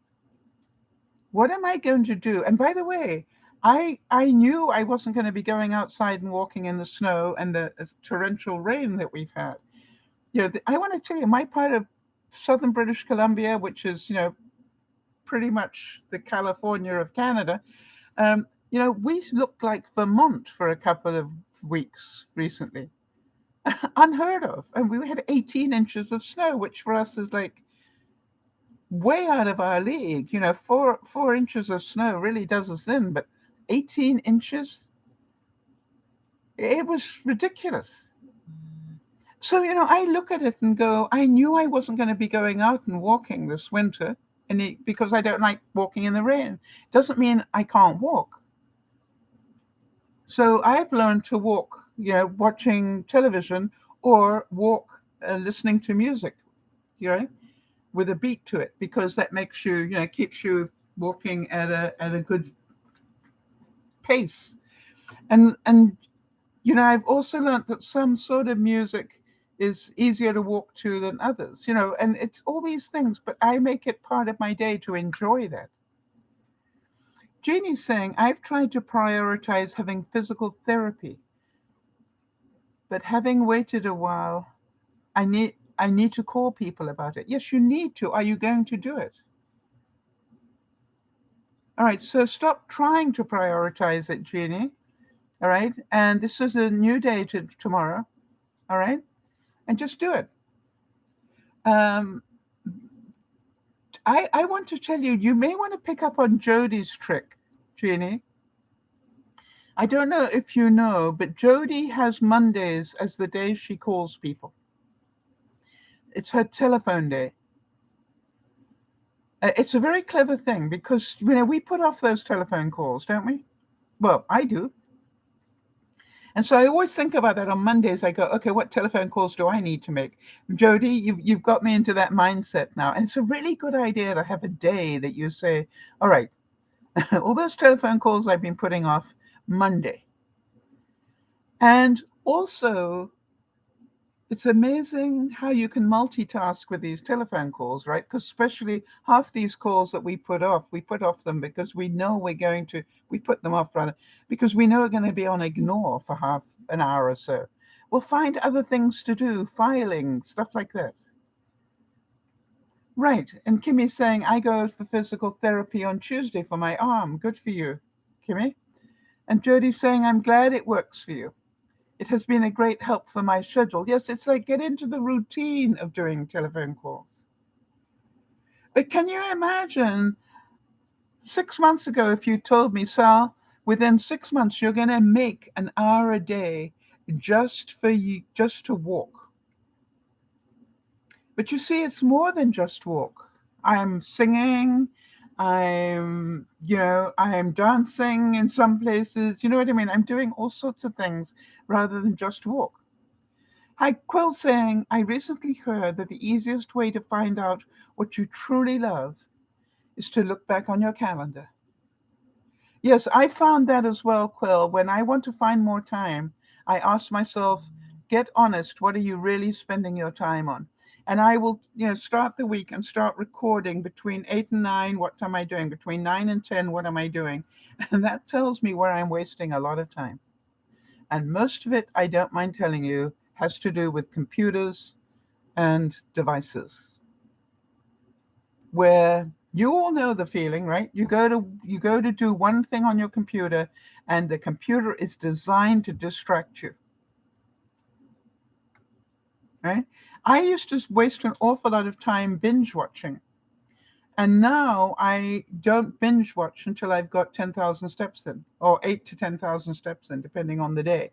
What am I going to do? And by the way, I knew I wasn't going to be going outside and walking in the snow and the torrential rain that we've had. I want to tell you, my part of southern British Columbia, which is, pretty much the California of Canada, we looked like Vermont for a couple of weeks recently. Unheard of. And we had 18 inches of snow, which for us is like way out of our league. 4 inches of snow really does us in, but 18 inches, it was ridiculous. So, I look at it and go, I knew I wasn't going to be going out and walking this winter because I don't like walking in the rain. Doesn't mean I can't walk. So I've learned to walk, watching television or walk listening to music, with a beat to it, because that makes you, keeps you walking at a good pace. And I've also learned that some sort of music is easier to walk to than others, and it's all these things, but I make it part of my day to enjoy that. Jeannie's saying, I've tried to prioritize having physical therapy, but having waited a while, I need to call people about it. Yes, you need to. Are you going to do it? All right, so stop trying to prioritize it, Jeannie. All right, and this is a new day tomorrow. All right, and just do it. I want to tell you, you may want to pick up on Jodie's trick, Jeannie. I don't know if you know, but Jodie has Mondays as the day she calls people. It's her telephone day. It's a very clever thing because, we put off those telephone calls, don't we? Well, I do. And so I always think about that on Mondays. I go, okay, what telephone calls do I need to make? Jody, you've got me into that mindset now. And it's a really good idea to have a day that you say, all right, all those telephone calls I've been putting off, Monday. And also, It's amazing how you can multitask with these telephone calls, right? Because especially half these calls that we put off them because we know we put them off rather, because we know we're going to be on ignore for half an hour or so. We'll find other things to do, filing, stuff like that. Right. And Kimmy's saying, I go for physical therapy on Tuesday for my arm. Good for you, Kimmy. And Jody's saying, I'm glad it works for you. It has been a great help for my schedule. Yes, it's like get into the routine of doing telephone calls. But can you imagine 6 months ago if you told me, Sal, within 6 months you're going to make an hour a day just for you, just to walk. But you see, it's more than just walk. I'm singing, I'm dancing in some places. You know what I mean? I'm doing all sorts of things rather than just walk. Hi, Quill saying, I recently heard that the easiest way to find out what you truly love is to look back on your calendar. Yes, I found that as well, Quill. When I want to find more time, I ask myself, get honest, what are you really spending your time on? And I will, start the week and start recording between 8 and 9, what am I doing? Between 9 and 10, what am I doing? And that tells me where I'm wasting a lot of time. And most of it, I don't mind telling you, has to do with computers and devices, where you all know the feeling, right? You go to do one thing on your computer, and the computer is designed to distract you, right? I used to waste an awful lot of time binge watching, and now I don't binge watch until I've got 10,000 steps in, or 8 to 10,000 steps in, depending on the day.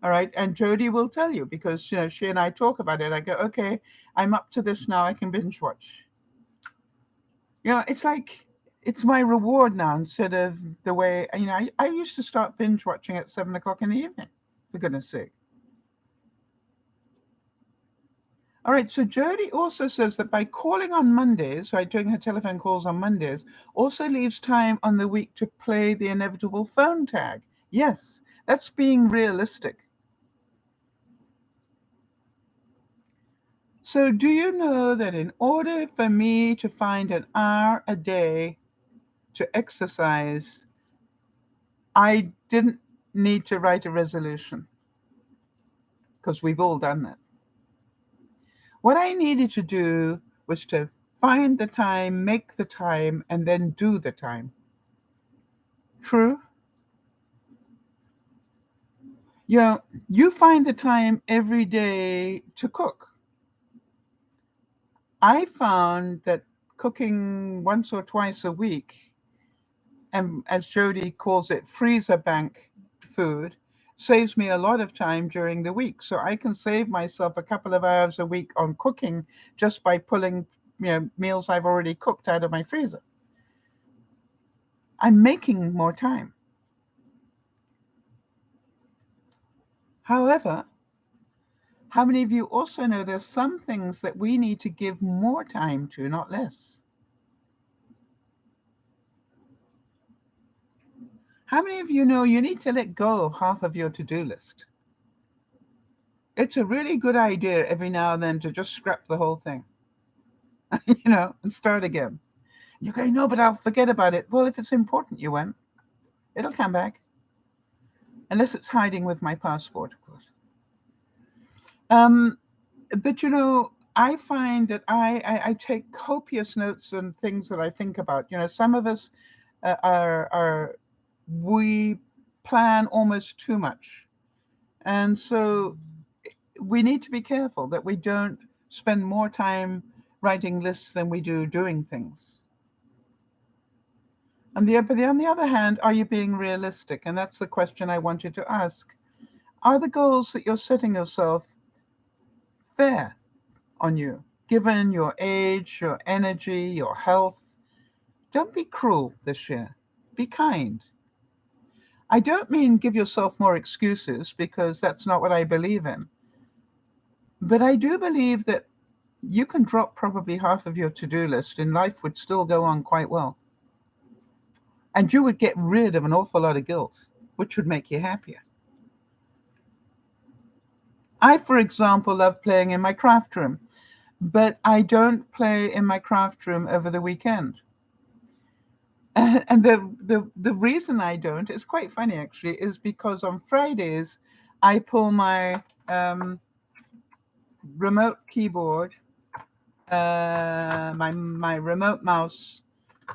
All right. And Jody will tell you because, she and I talk about it. I go, okay, I'm up to this now. I can binge watch. It's like, it's my reward now instead of the way, I used to start binge watching at 7 o'clock in the evening, for goodness sake. All right. So Jody also says that by calling on Mondays, right, doing her telephone calls on Mondays, also leaves time on the week to play the inevitable phone tag. Yes, that's being realistic. So, do you know that in order for me to find an hour a day to exercise, I didn't need to write a resolution? Because we've all done that. What I needed to do was to find the time, make the time, and then do the time. True? You find the time every day to cook. I found that cooking once or twice a week, and as Jody calls it, freezer bank food, saves me a lot of time during the week. So I can save myself a couple of hours a week on cooking just by pulling, meals I've already cooked out of my freezer. I'm making more time. However, how many of you also know there's some things that we need to give more time to, not less? How many of you know you need to let go of half of your to-do list? It's a really good idea every now and then to just scrap the whole thing, and start again. You go, no, but I'll forget about it. Well, if it's important, you won't. It'll come back. Unless it's hiding with my passport, of course. But I find that I take copious notes on things that I think about. Some of us we plan almost too much. And so we need to be careful that we don't spend more time writing lists than we do doing things. But on the other hand, are you being realistic? And that's the question I want you to ask. Are the goals that you're setting yourself fair on you, given your age, your energy, your health? Don't be cruel this year. Be kind. I don't mean give yourself more excuses, because that's not what I believe in. But I do believe that you can drop probably half of your to-do list and life would still go on quite well. And you would get rid of an awful lot of guilt, which would make you happier. I, for example, love playing in my craft room, but I don't play in my craft room over the weekend. And the reason I don't, it's quite funny actually, is because on Fridays I pull my remote keyboard, my remote mouse,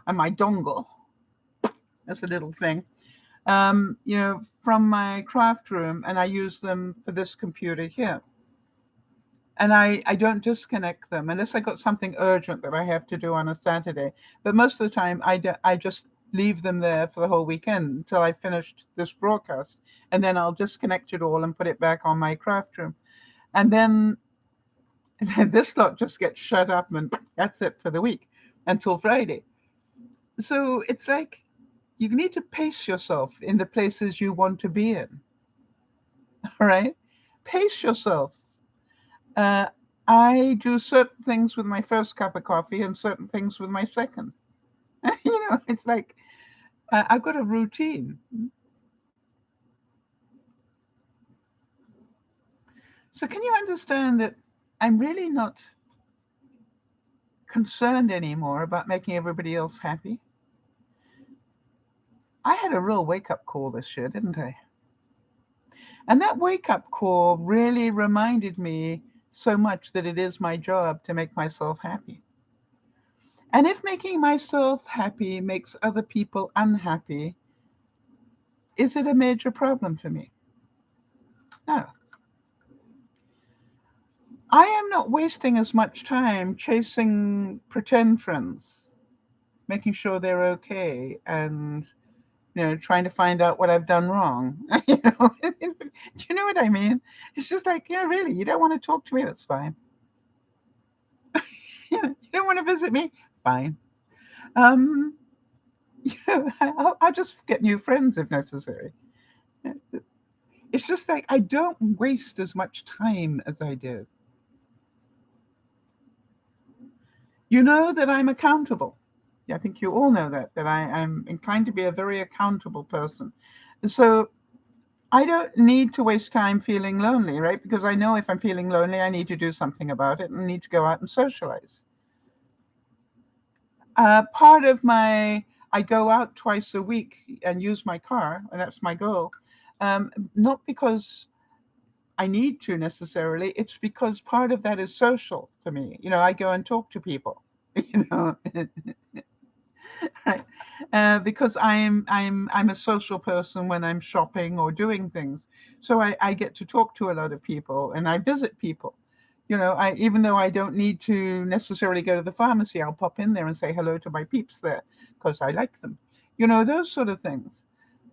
and my dongle. That's a little thing. From my craft room, and I use them for this computer here. And I don't disconnect them unless I got something urgent that I have to do on a Saturday. But most of the time, I just leave them there for the whole weekend until I finished this broadcast. And then I'll disconnect it all and put it back on my craft room. And then, and then this lot just gets shut up, and that's it for the week until Friday. So it's like you need to pace yourself in the places you want to be in. All right? Pace yourself. Uh, I do certain things with my first cup of coffee and certain things with my second. It's like I've got a routine. So, can you understand that I'm really not concerned anymore about making everybody else happy? I had a real wake up call this year, didn't I? And that wake up call really reminded me so much that it is my job to make myself happy. And if making myself happy makes other people unhappy, is it a major problem for me? No. I am not wasting as much time chasing pretend friends, making sure they're okay, and trying to find out what I've done wrong. Do you know what I mean? It's just like, yeah, really, you don't want to talk to me, that's fine. You don't want to visit me, fine. Um, I'll just get new friends if necessary. It's just like I don't waste as much time as I did. You know that I'm accountable. I think you all know that I'm inclined to be a very accountable person. So I don't need to waste time feeling lonely, right? Because I know if I'm feeling lonely, I need to do something about it and I need to go out and socialize. I go out twice a week and use my car, and that's my goal. Not because I need to necessarily, it's because part of that is social for me. I go and talk to people, you know. Right. Because I'm a social person when I'm shopping or doing things. So I get to talk to a lot of people and I visit people. I even though I don't need to necessarily go to the pharmacy, I'll pop in there and say hello to my peeps there because I like them. Those sort of things.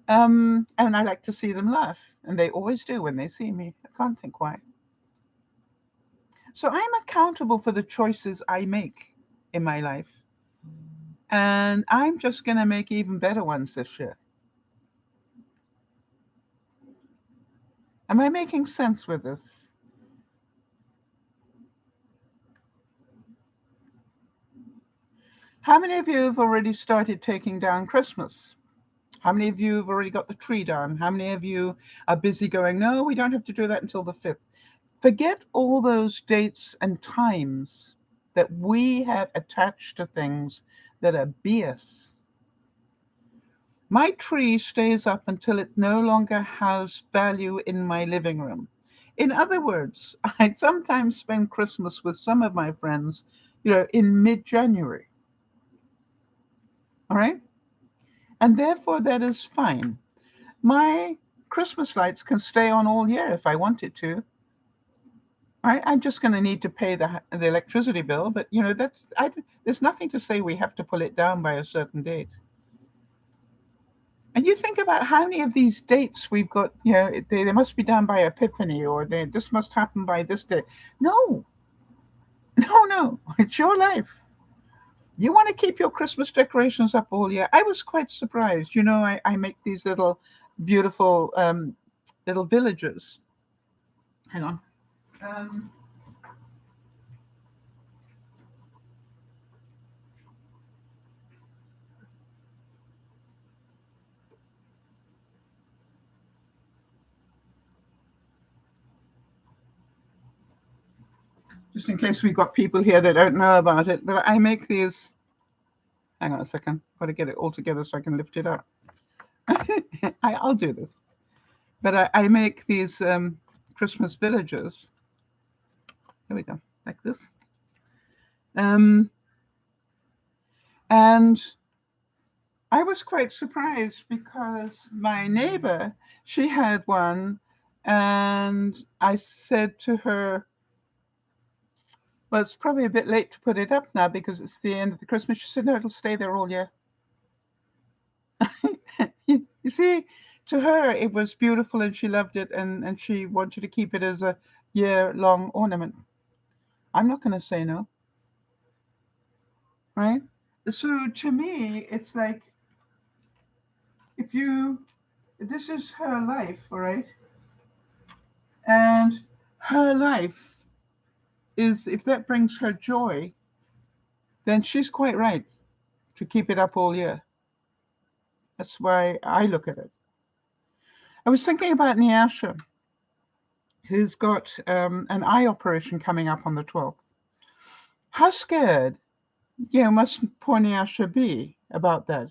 And I like to see them laugh, and they always do when they see me. I can't think why. So I'm accountable for the choices I make in my life. And I'm just going to make even better ones this year. Am I making sense with this? How many of you have already started taking down Christmas? How many of you have already got the tree down? How many of you are busy going, no, we don't have to do that until the 5th? Forget all those dates and times that we have attached to things that are BS. My tree stays up until it no longer has value in my living room. In other words, I sometimes spend Christmas with some of my friends, in mid-January. All right? And therefore, that is fine. My Christmas lights can stay on all year if I wanted to. All right? I'm just going to need to pay the electricity bill, but there's nothing to say we have to pull it down by a certain date. And you think about how many of these dates we've got, they must be done by Epiphany or this must happen by this date. No, no, it's your life. You want to keep your Christmas decorations up all year. I was quite surprised. I make these little beautiful little villages. Hang on. Um, just in case we've got people here that don't know about it. But I make these. Hang on a second. Got to get it all together so I can lift it up. I'll do this. But I make these Christmas villages. There we go, like this. And I was quite surprised because my neighbor, she had one, and I said to her, well, it's probably a bit late to put it up now because it's the end of the Christmas. She said, no, it'll stay there all year. You see, to her, it was beautiful and she loved it, and she wanted to keep it as a year-long ornament. I'm not going to say no, right? So to me, it's like, this is her life, all right? And her life is, if that brings her joy, then she's quite right to keep it up all year. That's why I look at it. I was thinking about Nyasha, who's got an eye operation coming up on the 12th. How scared, must poor Nyasha be about that?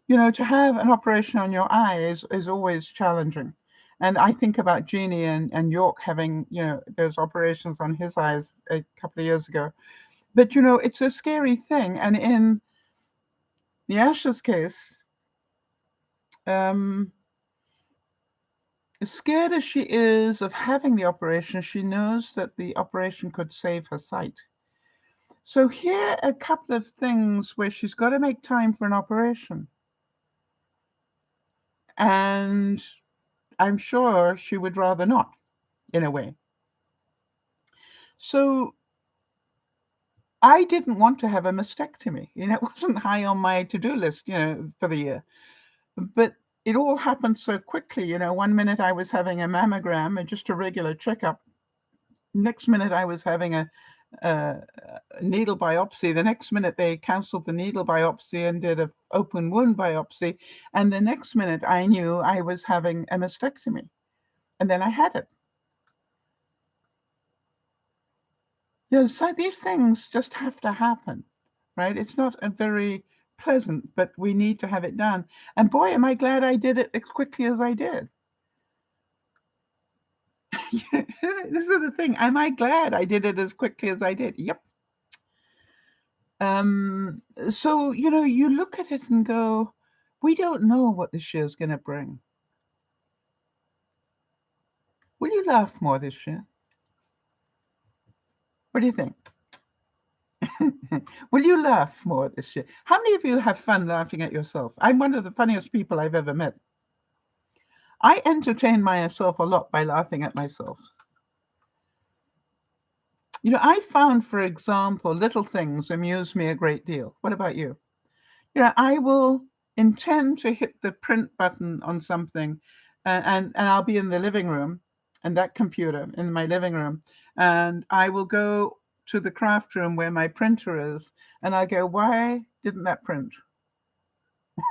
To have an operation on your eye is always challenging. And I think about Jeannie and York having, those operations on his eyes a couple of years ago. But, it's a scary thing. And in Nyasha's case, as scared as she is of having the operation, she knows that the operation could save her sight. So here are a couple of things where she's got to make time for an operation. And I'm sure she would rather not, in a way. So I didn't want to have a mastectomy. It wasn't high on my to-do list, for the year. But it all happened so quickly. 1 minute I was having a mammogram and just a regular checkup. Next minute I was having a needle biopsy. The next minute they canceled the needle biopsy and did an open wound biopsy. And the next minute I knew I was having a mastectomy. And then I had it. So these things just have to happen, right? It's not a very pleasant, but we need to have it done. And boy, am I glad I did it as quickly as I did. This is the thing. Am I glad I did it as quickly as I did? Yep. So, you look at it and go, we don't know what this year's going to bring. Will you laugh more this year? What do you think? Will you laugh more this year? How many of you have fun laughing at yourself? I'm one of the funniest people I've ever met. I entertain myself a lot by laughing at myself. I found, for example, little things amuse me a great deal. What about you? I will intend to hit the print button on something, and I'll be in the living room, and that computer in my living room, and I will go to the craft room where my printer is, and I go, why didn't that print?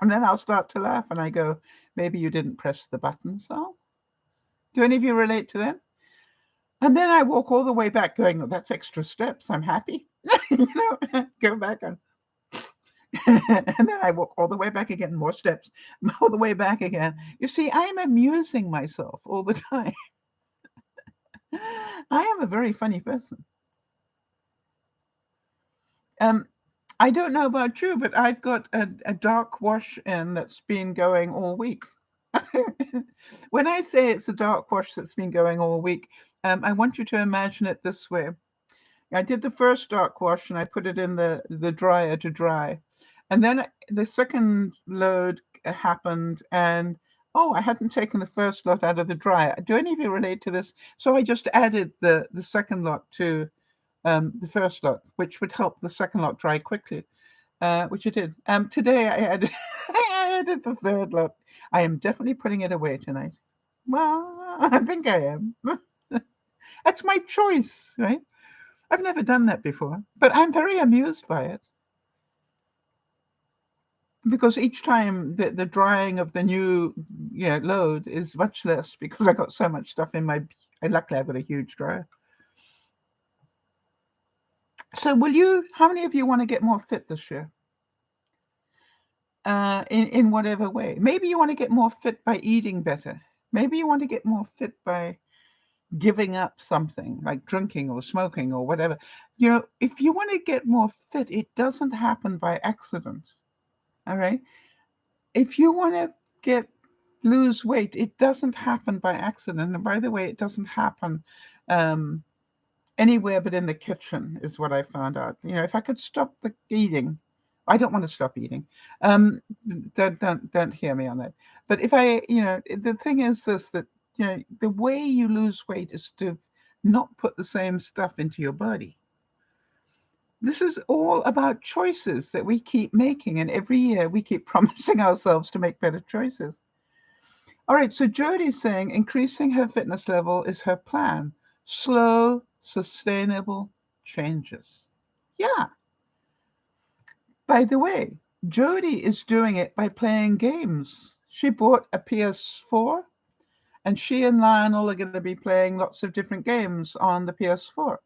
And then I'll start to laugh, and I go, maybe you didn't press the button, Sal. Do any of you relate to that? And then I walk all the way back going, oh, that's extra steps. I'm happy. Go back on. And then I walk all the way back again, more steps, all the way back again. You see, I'm amusing myself all the time. I am a very funny person. I don't know about you, but I've got a dark wash in that's been going all week. When I say it's a dark wash that's been going all week, I want you to imagine it this way. I did the first dark wash and I put it in the dryer to dry. And then the second load happened and, I hadn't taken the first lot out of the dryer. Do any of you relate to this? So I just added the second lot to the first lot, which would help the second lot dry quickly, which it did. Today I added, I added the third lot. I am definitely putting it away tonight. Well, I think I am. That's my choice, right? I've never done that before, but I'm very amused by it. Because each time the drying of the new load is much less because I got so much stuff in my, luckily I've got a huge dryer. So how many of you want to get more fit this year? In whatever way. Maybe you want to get more fit by eating better. Maybe you want to get more fit by giving up something like drinking or smoking or whatever. If you want to get more fit, it doesn't happen by accident. All right. If you want to lose weight, it doesn't happen by accident. And by the way, it doesn't happen um, anywhere but in the kitchen, is what I found out. If I could stop the eating, I don't want to stop eating. Um, don't hear me on that. But if the thing is this, that the way you lose weight is to not put the same stuff into your body. This is all about choices that we keep making, and every year we keep promising ourselves to make better choices. All right, so Jodi's saying increasing her fitness level is her plan. Slow, sustainable changes. Yeah. By the way, Jodi is doing it by playing games. She bought a PS4, and she and Lionel are going to be playing lots of different games on the PS4.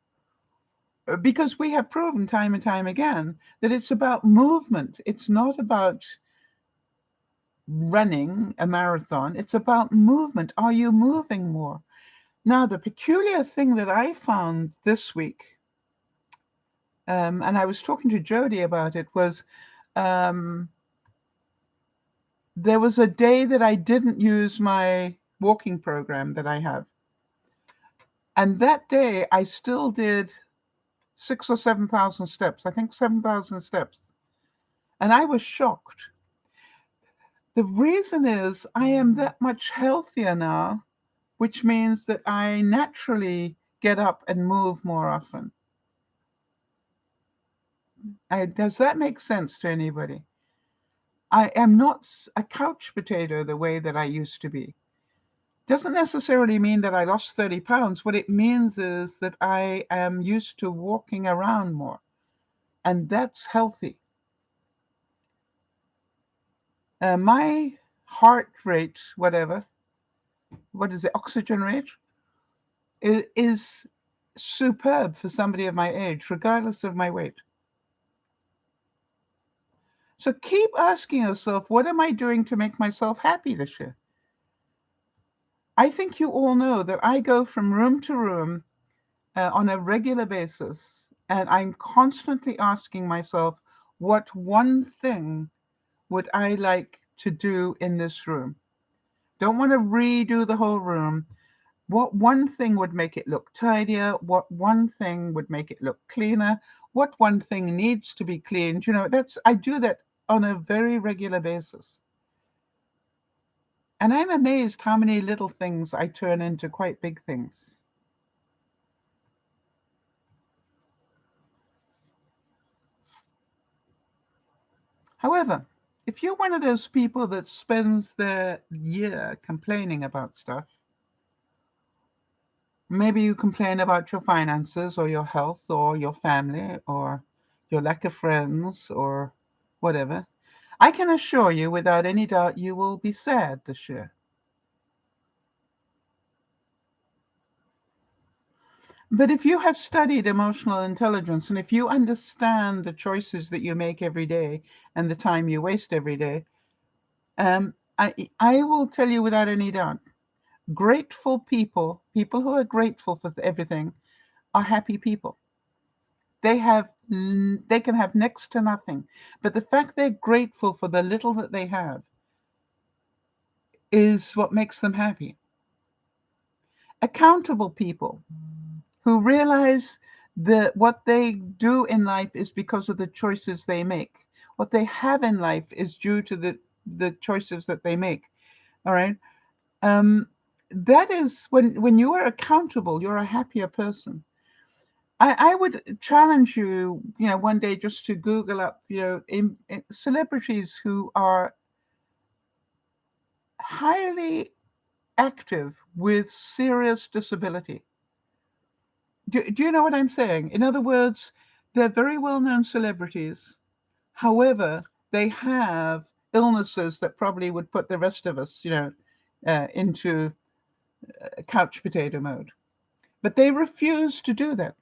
Because we have proven time and time again that it's about movement. It's not about running a marathon. It's about movement. Are you moving more? Now, the peculiar thing that I found this week, and I was talking to Jodi about it, was um, there was a day that I didn't use my walking program that I have. And that day, I still did 6,000 or 7,000 steps. I think 7,000 steps. And I was shocked. The reason is I am that much healthier now, which means that I naturally get up and move more often. Does that make sense to anybody? I am not a couch potato the way that I used to be. Doesn't necessarily mean that I lost 30 pounds. What it means is that I am used to walking around more, and that's healthy. My heart rate, what is it, oxygen rate, is superb for somebody of my age, regardless of my weight. So keep asking yourself, what am I doing to make myself happy this year? I think you all know that I go from room to room on a regular basis, and I'm constantly asking myself, what one thing would I like to do in this room? Don't want to redo the whole room. What one thing would make it look tidier? What one thing would make it look cleaner? What one thing needs to be cleaned? I do that on a very regular basis. And I'm amazed how many little things I turn into quite big things. However, if you're one of those people that spends their year complaining about stuff, maybe you complain about your finances or your health or your family or your lack of friends or whatever, I can assure you without any doubt you will be sad this year. But if you have studied emotional intelligence and if you understand the choices that you make every day and the time you waste every day, I will tell you without any doubt, grateful people who are grateful for everything, are happy people. They can have next to nothing, but the fact they're grateful for the little that they have is what makes them happy. Accountable people who realize that what they do in life is because of the choices they make. What they have in life is due to the choices that they make. All right. That is when you are accountable, you're a happier person. I would challenge you, one day just to Google up, celebrities who are highly active with serious disability. Do you know what I'm saying? In other words, they're very well-known celebrities. However, they have illnesses that probably would put the rest of us, into couch potato mode. But they refuse to do that.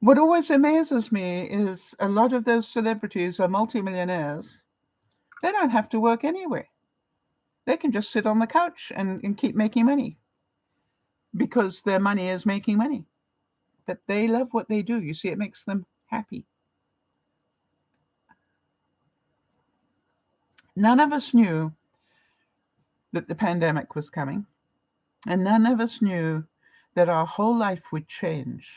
What always amazes me is a lot of those celebrities are multimillionaires. They don't have to work anyway. They can just sit on the couch and keep making money because their money is making money. But they love what they do. You see, it makes them happy. None of us knew that the pandemic was coming, and none of us knew that our whole life would change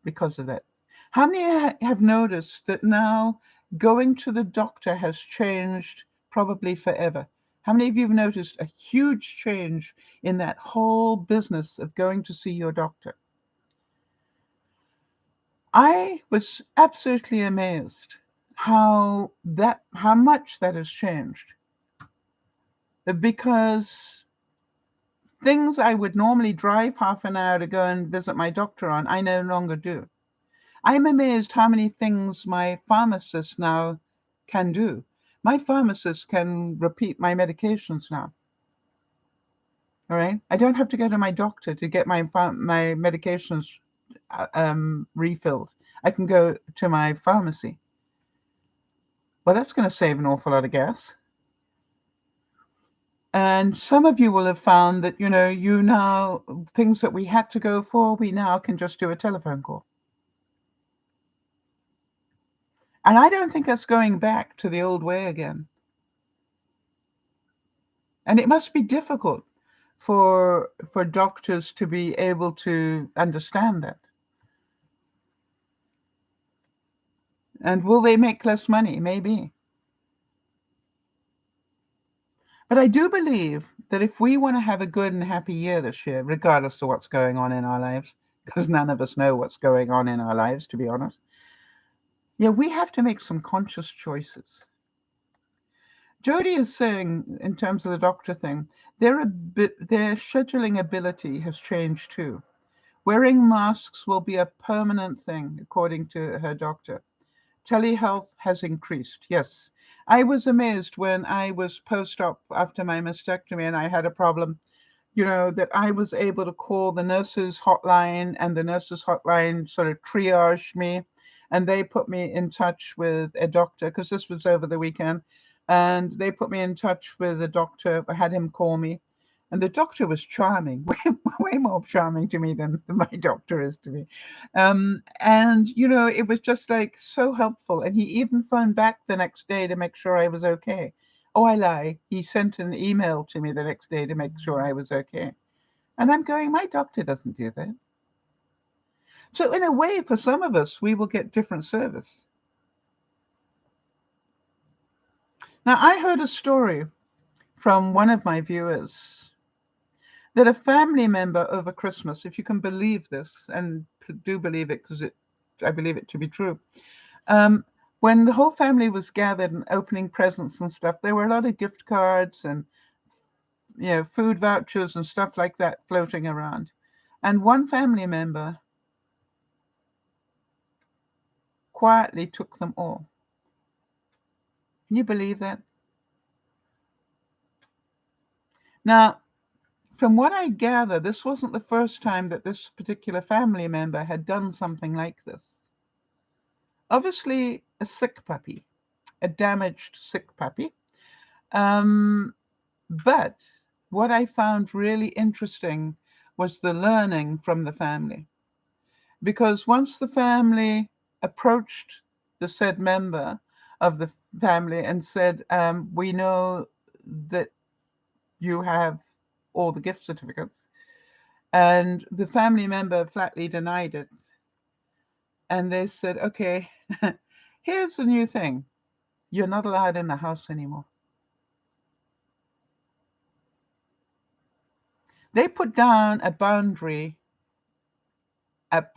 because of that. How many have noticed that now going to the doctor has changed probably forever? How many of you have noticed a huge change in that whole business of going to see your doctor? I was absolutely amazed how much that has changed. Because things I would normally drive half an hour to go and visit my doctor on, I no longer do. I'm amazed how many things my pharmacist now can do. My pharmacist can repeat my medications now. All right, I don't have to go to my doctor to get my medications refilled. I can go to my pharmacy. Well, that's going to save an awful lot of gas. And some of you will have found that, you now, things that we had to go for, we now can just do a telephone call. And I don't think that's going back to the old way again. And it must be difficult for doctors to be able to understand that. And will they make less money? Maybe. But I do believe that if we want to have a good and happy year this year, regardless of what's going on in our lives, because none of us know what's going on in our lives, to be honest, yeah, we have to make some conscious choices. Jody is saying, in terms of the doctor thing, their scheduling ability has changed too. Wearing masks will be a permanent thing, according to her doctor. Telehealth has increased. Yes. I was amazed when I was post-op after my mastectomy and I had a problem, that I was able to call the nurses hotline, and the nurses hotline sort of triaged me, and they put me in touch with a doctor, because this was over the weekend, and they put me in touch with a doctor. I had him call me, and the doctor was charming, way more charming to me than my doctor is to me. And, it was just like so helpful. And he even phoned back the next day to make sure I was okay. Oh, I lie. He sent an email to me the next day to make sure I was okay. And I'm going, my doctor doesn't do that. So in a way, for some of us, we will get different service. Now, I heard a story from one of my viewers that a family member over Christmas, if you can believe this, and do believe it because I believe it to be true, when the whole family was gathered and opening presents and stuff, there were a lot of gift cards and food vouchers and stuff like that floating around. And one family member quietly took them all. Can you believe that? Now, from what I gather, this wasn't the first time that this particular family member had done something like this. Obviously, a sick puppy, a damaged sick puppy. But what I found really interesting was the learning from the family. Because once the family approached the said member of the family and said, we know that you have all the gift certificates, and the family member flatly denied it. And they said, okay, here's the new thing. You're not allowed in the house anymore. They put down a boundary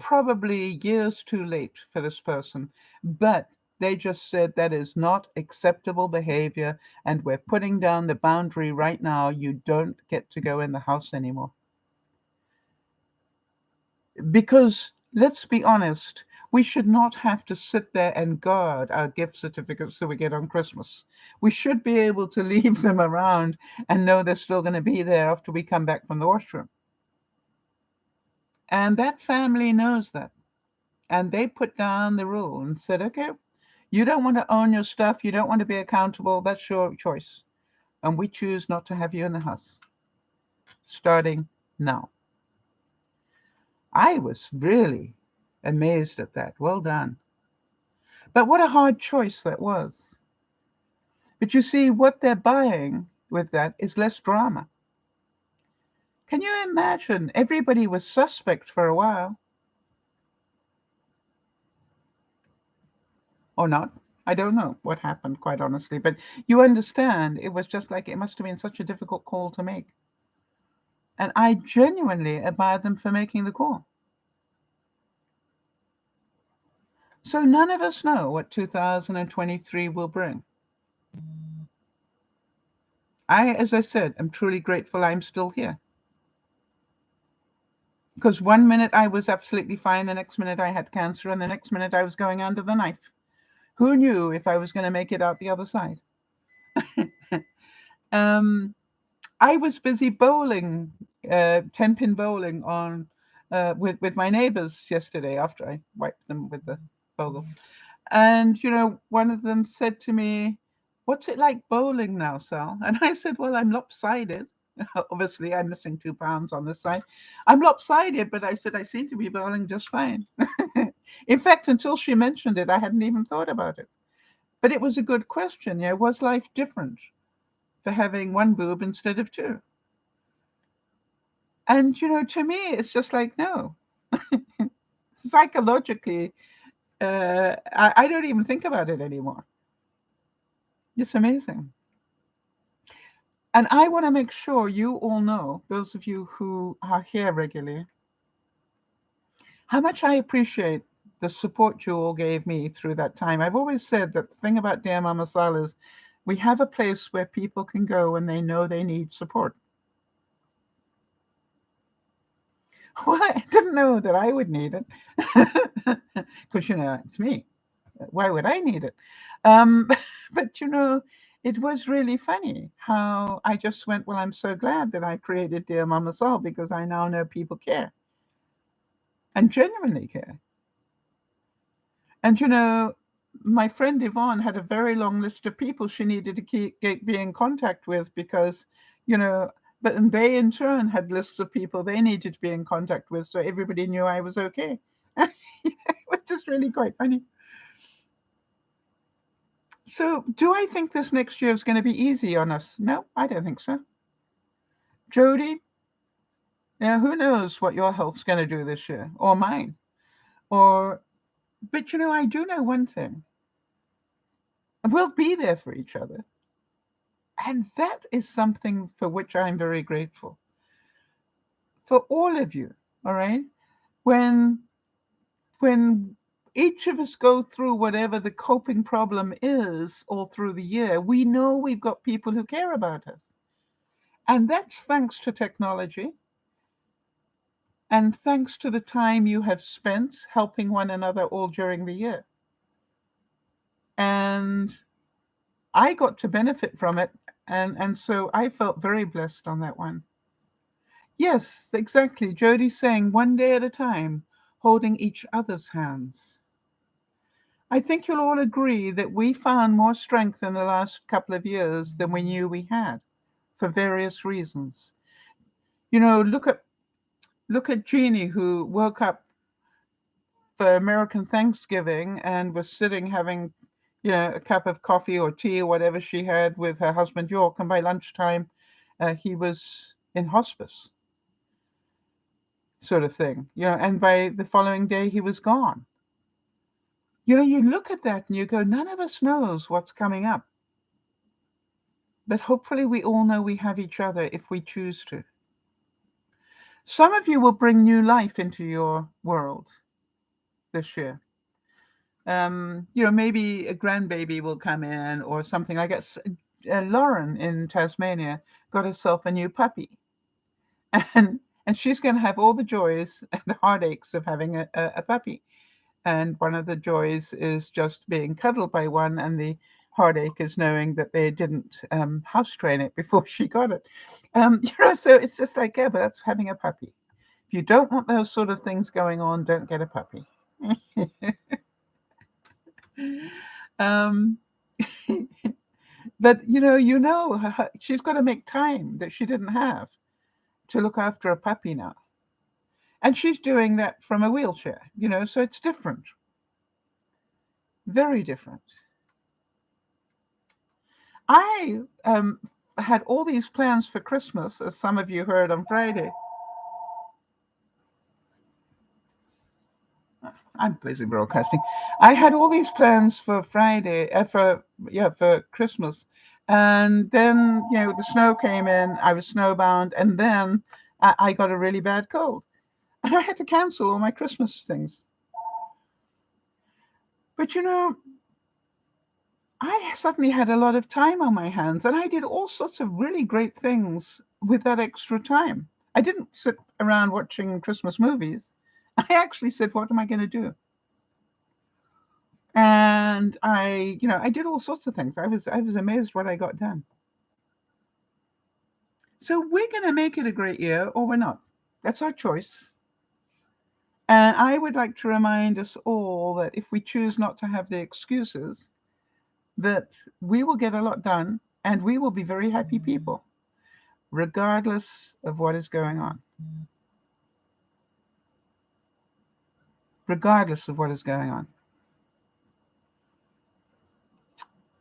probably years too late for this person, but they just said that is not acceptable behavior, and we're putting down the boundary right now. You don't get to go in the house anymore. Because let's be honest, we should not have to sit there and guard our gift certificates that we get on Christmas. We should be able to leave them around and know they're still going to be there after we come back from the washroom. And that family knows that. And they put down the rule and said, okay, you don't want to own your stuff. You don't want to be accountable. That's your choice. And we choose not to have you in the house starting now. I was really amazed at that. Well done. But what a hard choice that was. But you see, what they're buying with that is less drama. Can you imagine? Everybody was suspect for a while. Or not. I don't know what happened, quite honestly. But you understand, it was just like it must have been such a difficult call to make. And I genuinely admire them for making the call. So none of us know what 2023 will bring. As I said, am truly grateful I'm still here. Because one minute I was absolutely fine, the next minute I had cancer, and the next minute I was going under the knife. Who knew if I was going to make it out the other side? I was busy bowling, 10-pin bowling with my neighbors yesterday after I wiped them with the bowl. And, one of them said to me, "What's it like bowling now, Sal?" And I said, "Well, I'm lopsided." Obviously, I'm missing 2 pounds on this side. I'm lopsided, but I said, I seem to be bowling just fine. In fact, until she mentioned it, I hadn't even thought about it. But it was a good question. Was life different for having one boob instead of two? And, to me, it's just like, no. Psychologically, I don't even think about it anymore. It's amazing. And I want to make sure you all know, those of you who are here regularly, how much I appreciate the support you all gave me through that time. I've always said that the thing about DearMamaSal is we have a place where people can go when they know they need support. Well, I didn't know that I would need it. Because, it's me. Why would I need it? Um, but, it was really funny how I just went, well, I'm so glad that I created DearMamaSal because I now know people care and genuinely care. And, my friend Yvonne had a very long list of people she needed to be in contact with because, but they in turn had lists of people they needed to be in contact with, so everybody knew I was okay. It was just really quite funny. So, do I think this next year is going to be easy on us? No, I don't think so. Jody, who knows what your health's going to do this year, or mine, but I do know one thing: we'll be there for each other, and that is something for which I'm very grateful for all of you. All right, when when each of us go through whatever the coping problem is all through the year, we know we've got people who care about us. And that's thanks to technology and thanks to the time you have spent helping one another all during the year. And I got to benefit from it. And so I felt very blessed on that one. Yes, exactly. Jody's saying one day at a time, holding each other's hands. I think you'll all agree that we found more strength in the last couple of years than we knew we had for various reasons. Look at Jeannie, who woke up for American Thanksgiving and was sitting having, a cup of coffee or tea or whatever she had with her husband York, and by lunchtime, he was in hospice, sort of thing, and by the following day he was gone. You look at that and you go, none of us knows what's coming up. But hopefully we all know we have each other if we choose to. Some of you will bring new life into your world this year. Maybe a grandbaby will come in or something. I guess Lauren in Tasmania got herself a new puppy. And she's going to have all the joys and the heartaches of having a puppy. And one of the joys is just being cuddled by one, and the heartache is knowing that they didn't house train it before she got it. So it's just like, yeah, but that's having a puppy. If you don't want those sort of things going on, don't get a puppy. um, but she's got to make time that she didn't have to look after a puppy now. And she's doing that from a wheelchair, so it's different, very different. I had all these plans for Christmas, as some of you heard on Friday. I'm busy broadcasting. I had all these plans for Friday, for Christmas, and then the snow came in. I was snowbound, and then I got a really bad cold, and I had to cancel all my Christmas things. But I suddenly had a lot of time on my hands, and I did all sorts of really great things with that extra time. I didn't sit around watching Christmas movies. I actually said, "What am I going to do?" And I did all sorts of things. I was amazed what I got done. So we're going to make it a great year, or we're not. That's our choice. And I would like to remind us all that if we choose not to have the excuses, that we will get a lot done, and we will be very happy people, regardless of what is going on. Regardless of what is going on.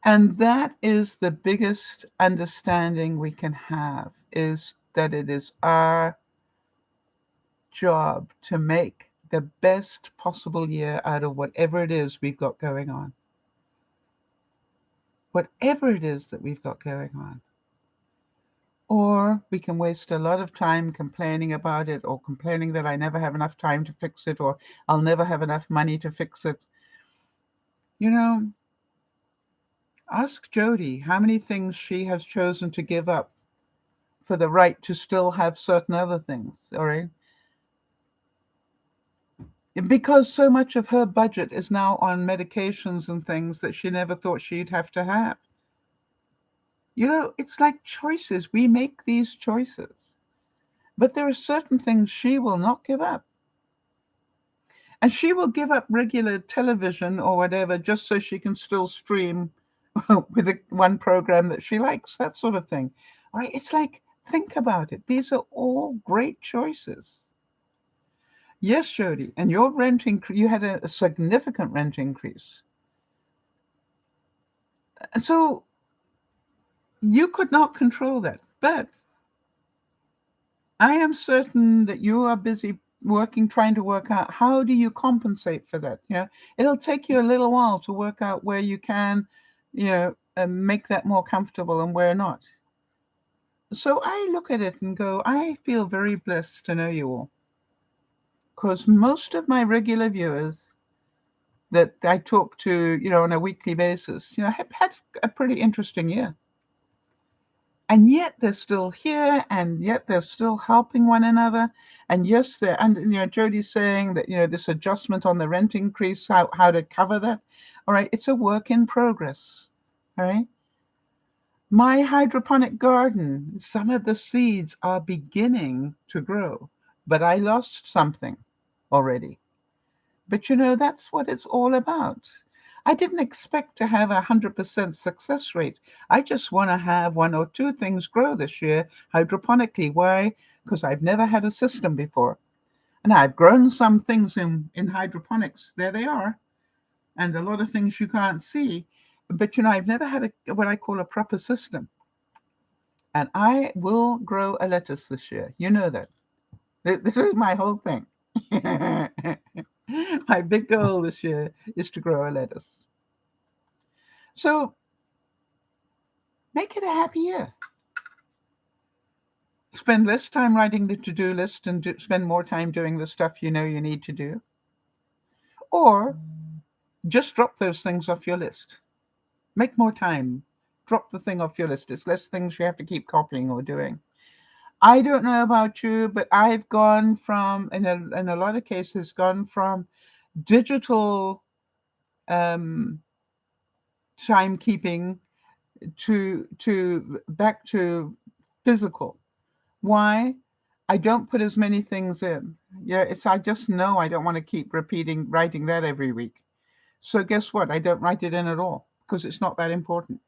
And that is the biggest understanding we can have, is that it is our job to make the best possible year out of whatever it is we've got going on. Whatever it is that we've got going on. Or we can waste a lot of time complaining about it, or complaining that I never have enough time to fix it, or I'll never have enough money to fix it. Ask Jody how many things she has chosen to give up for the right to still have certain other things, all right? Because so much of her budget is now on medications and things that she never thought she'd have to have. It's like choices. We make these choices. But there are certain things she will not give up. And she will give up regular television or whatever just so she can still stream with one program that she likes, that sort of thing. All right, it's like, think about it. These are all great choices. Yes, Jody, and your rent increase, you had a significant rent increase. And so you could not control that. But I am certain that you are busy trying to work out how do you compensate for that. It'll take you a little while to work out where you can, make that more comfortable and where not. So I look at it and go, I feel very blessed to know you all. Because most of my regular viewers that I talk to, on a weekly basis, have had a pretty interesting year. And yet they're still here, and yet they're still helping one another. And yes, Jody's saying that, this adjustment on the rent increase, how to cover that. All right, it's a work in progress. All right. My hydroponic garden, some of the seeds are beginning to grow, but I lost something already. But that's what it's all about. I didn't expect to have 100% success rate. I just want to have one or two things grow this year hydroponically. Why? Because I've never had a system before. And I've grown some things in hydroponics. There they are. And a lot of things you can't see. But, I've never had what I call a proper system. And I will grow a lettuce this year. You know that. This is my whole thing. My big goal this year is to grow a lettuce. So make it a happy year. Spend less time writing the to-do list and spend more time doing the stuff you need to do. Or just drop those things off your list. Make more time. Drop the thing off your list. It's less things you have to keep copying or doing. I don't know about you, but I've gone from, in a lot of cases, gone from digital timekeeping to back to physical. Why? I don't put as many things in. Yeah, I just know I don't want to keep writing that every week. So guess what? I don't write it in at all because it's not that important.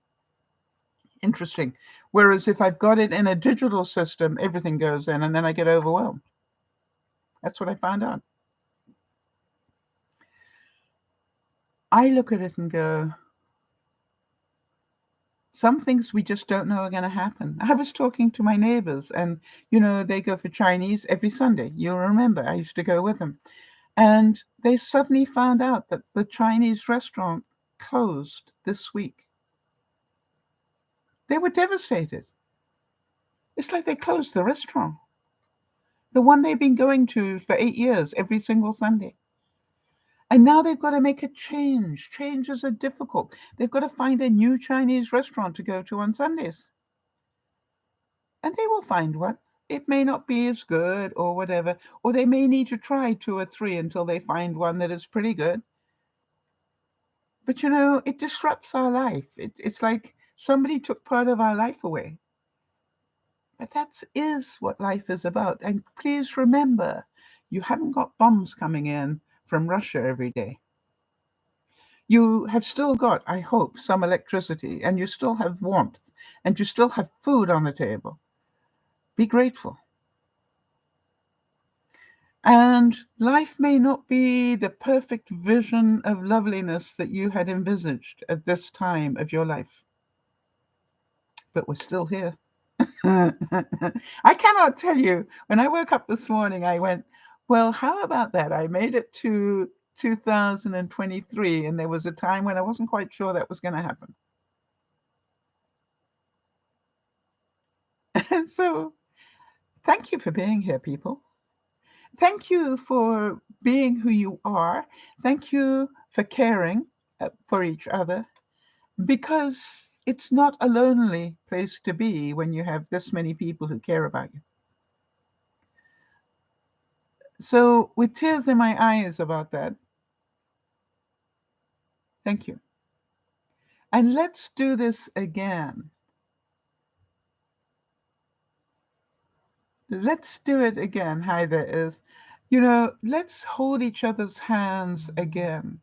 Interesting. Whereas if I've got it in a digital system, everything goes in and then I get overwhelmed. That's what I found out. I look at it and go, some things we just don't know are going to happen. I was talking to my neighbors, and they go for Chinese every Sunday. You'll remember I used to go with them. And they suddenly found out that the Chinese restaurant closed this week. They were devastated. It's like they closed the restaurant, the one they've been going to for 8 years, every single Sunday. And now they've got to make a change. Changes are difficult. They've got to find a new Chinese restaurant to go to on Sundays. And they will find one. It may not be as good or whatever, or they may need to try 2 or 3 until they find one that is pretty good. But it disrupts our life. It's like somebody took part of our life away. But that is what life is about. And please remember, you haven't got bombs coming in from Russia every day. You have still got, I hope, some electricity, and you still have warmth, and you still have food on the table. Be grateful. And life may not be the perfect vision of loveliness that you had envisaged at this time of your life, but we're still here. I cannot tell you, when I woke up this morning, I went, well, how about that? I made it to 2023, and there was a time when I wasn't quite sure that was going to happen. And so, thank you for being here, people. Thank you for being who you are. Thank you for caring for each other, because it's not a lonely place to be when you have this many people who care about you. So, with tears in my eyes about that, thank you. And let's do this again. Let's do it again. Hi, there is. Let's hold each other's hands again.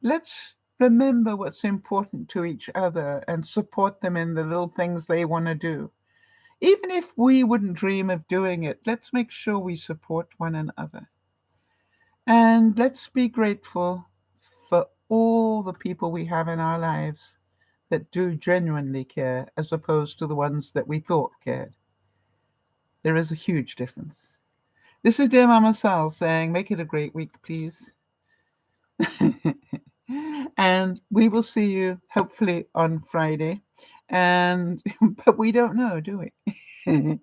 Let's remember what's important to each other and support them in the little things they want to do. Even if we wouldn't dream of doing it, let's make sure we support one another. And let's be grateful for all the people we have in our lives that do genuinely care, as opposed to the ones that we thought cared. There is a huge difference. This is Dear Mama Sal saying, make it a great week, please. And we will see you hopefully on Friday. But we don't know, do we?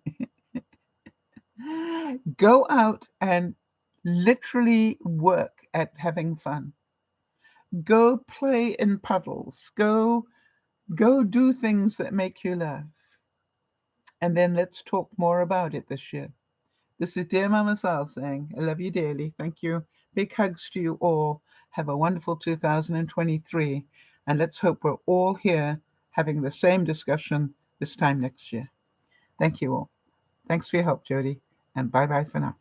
Go out and literally work at having fun. Go play in puddles. Go do things that make you laugh. And then let's talk more about it this year. This is Dear Mama Sal saying, I love you dearly. Thank you. Big hugs to you all. Have a wonderful 2023. And let's hope we're all here having the same discussion this time next year. Thank you all. Thanks for your help, Jody. And bye-bye for now.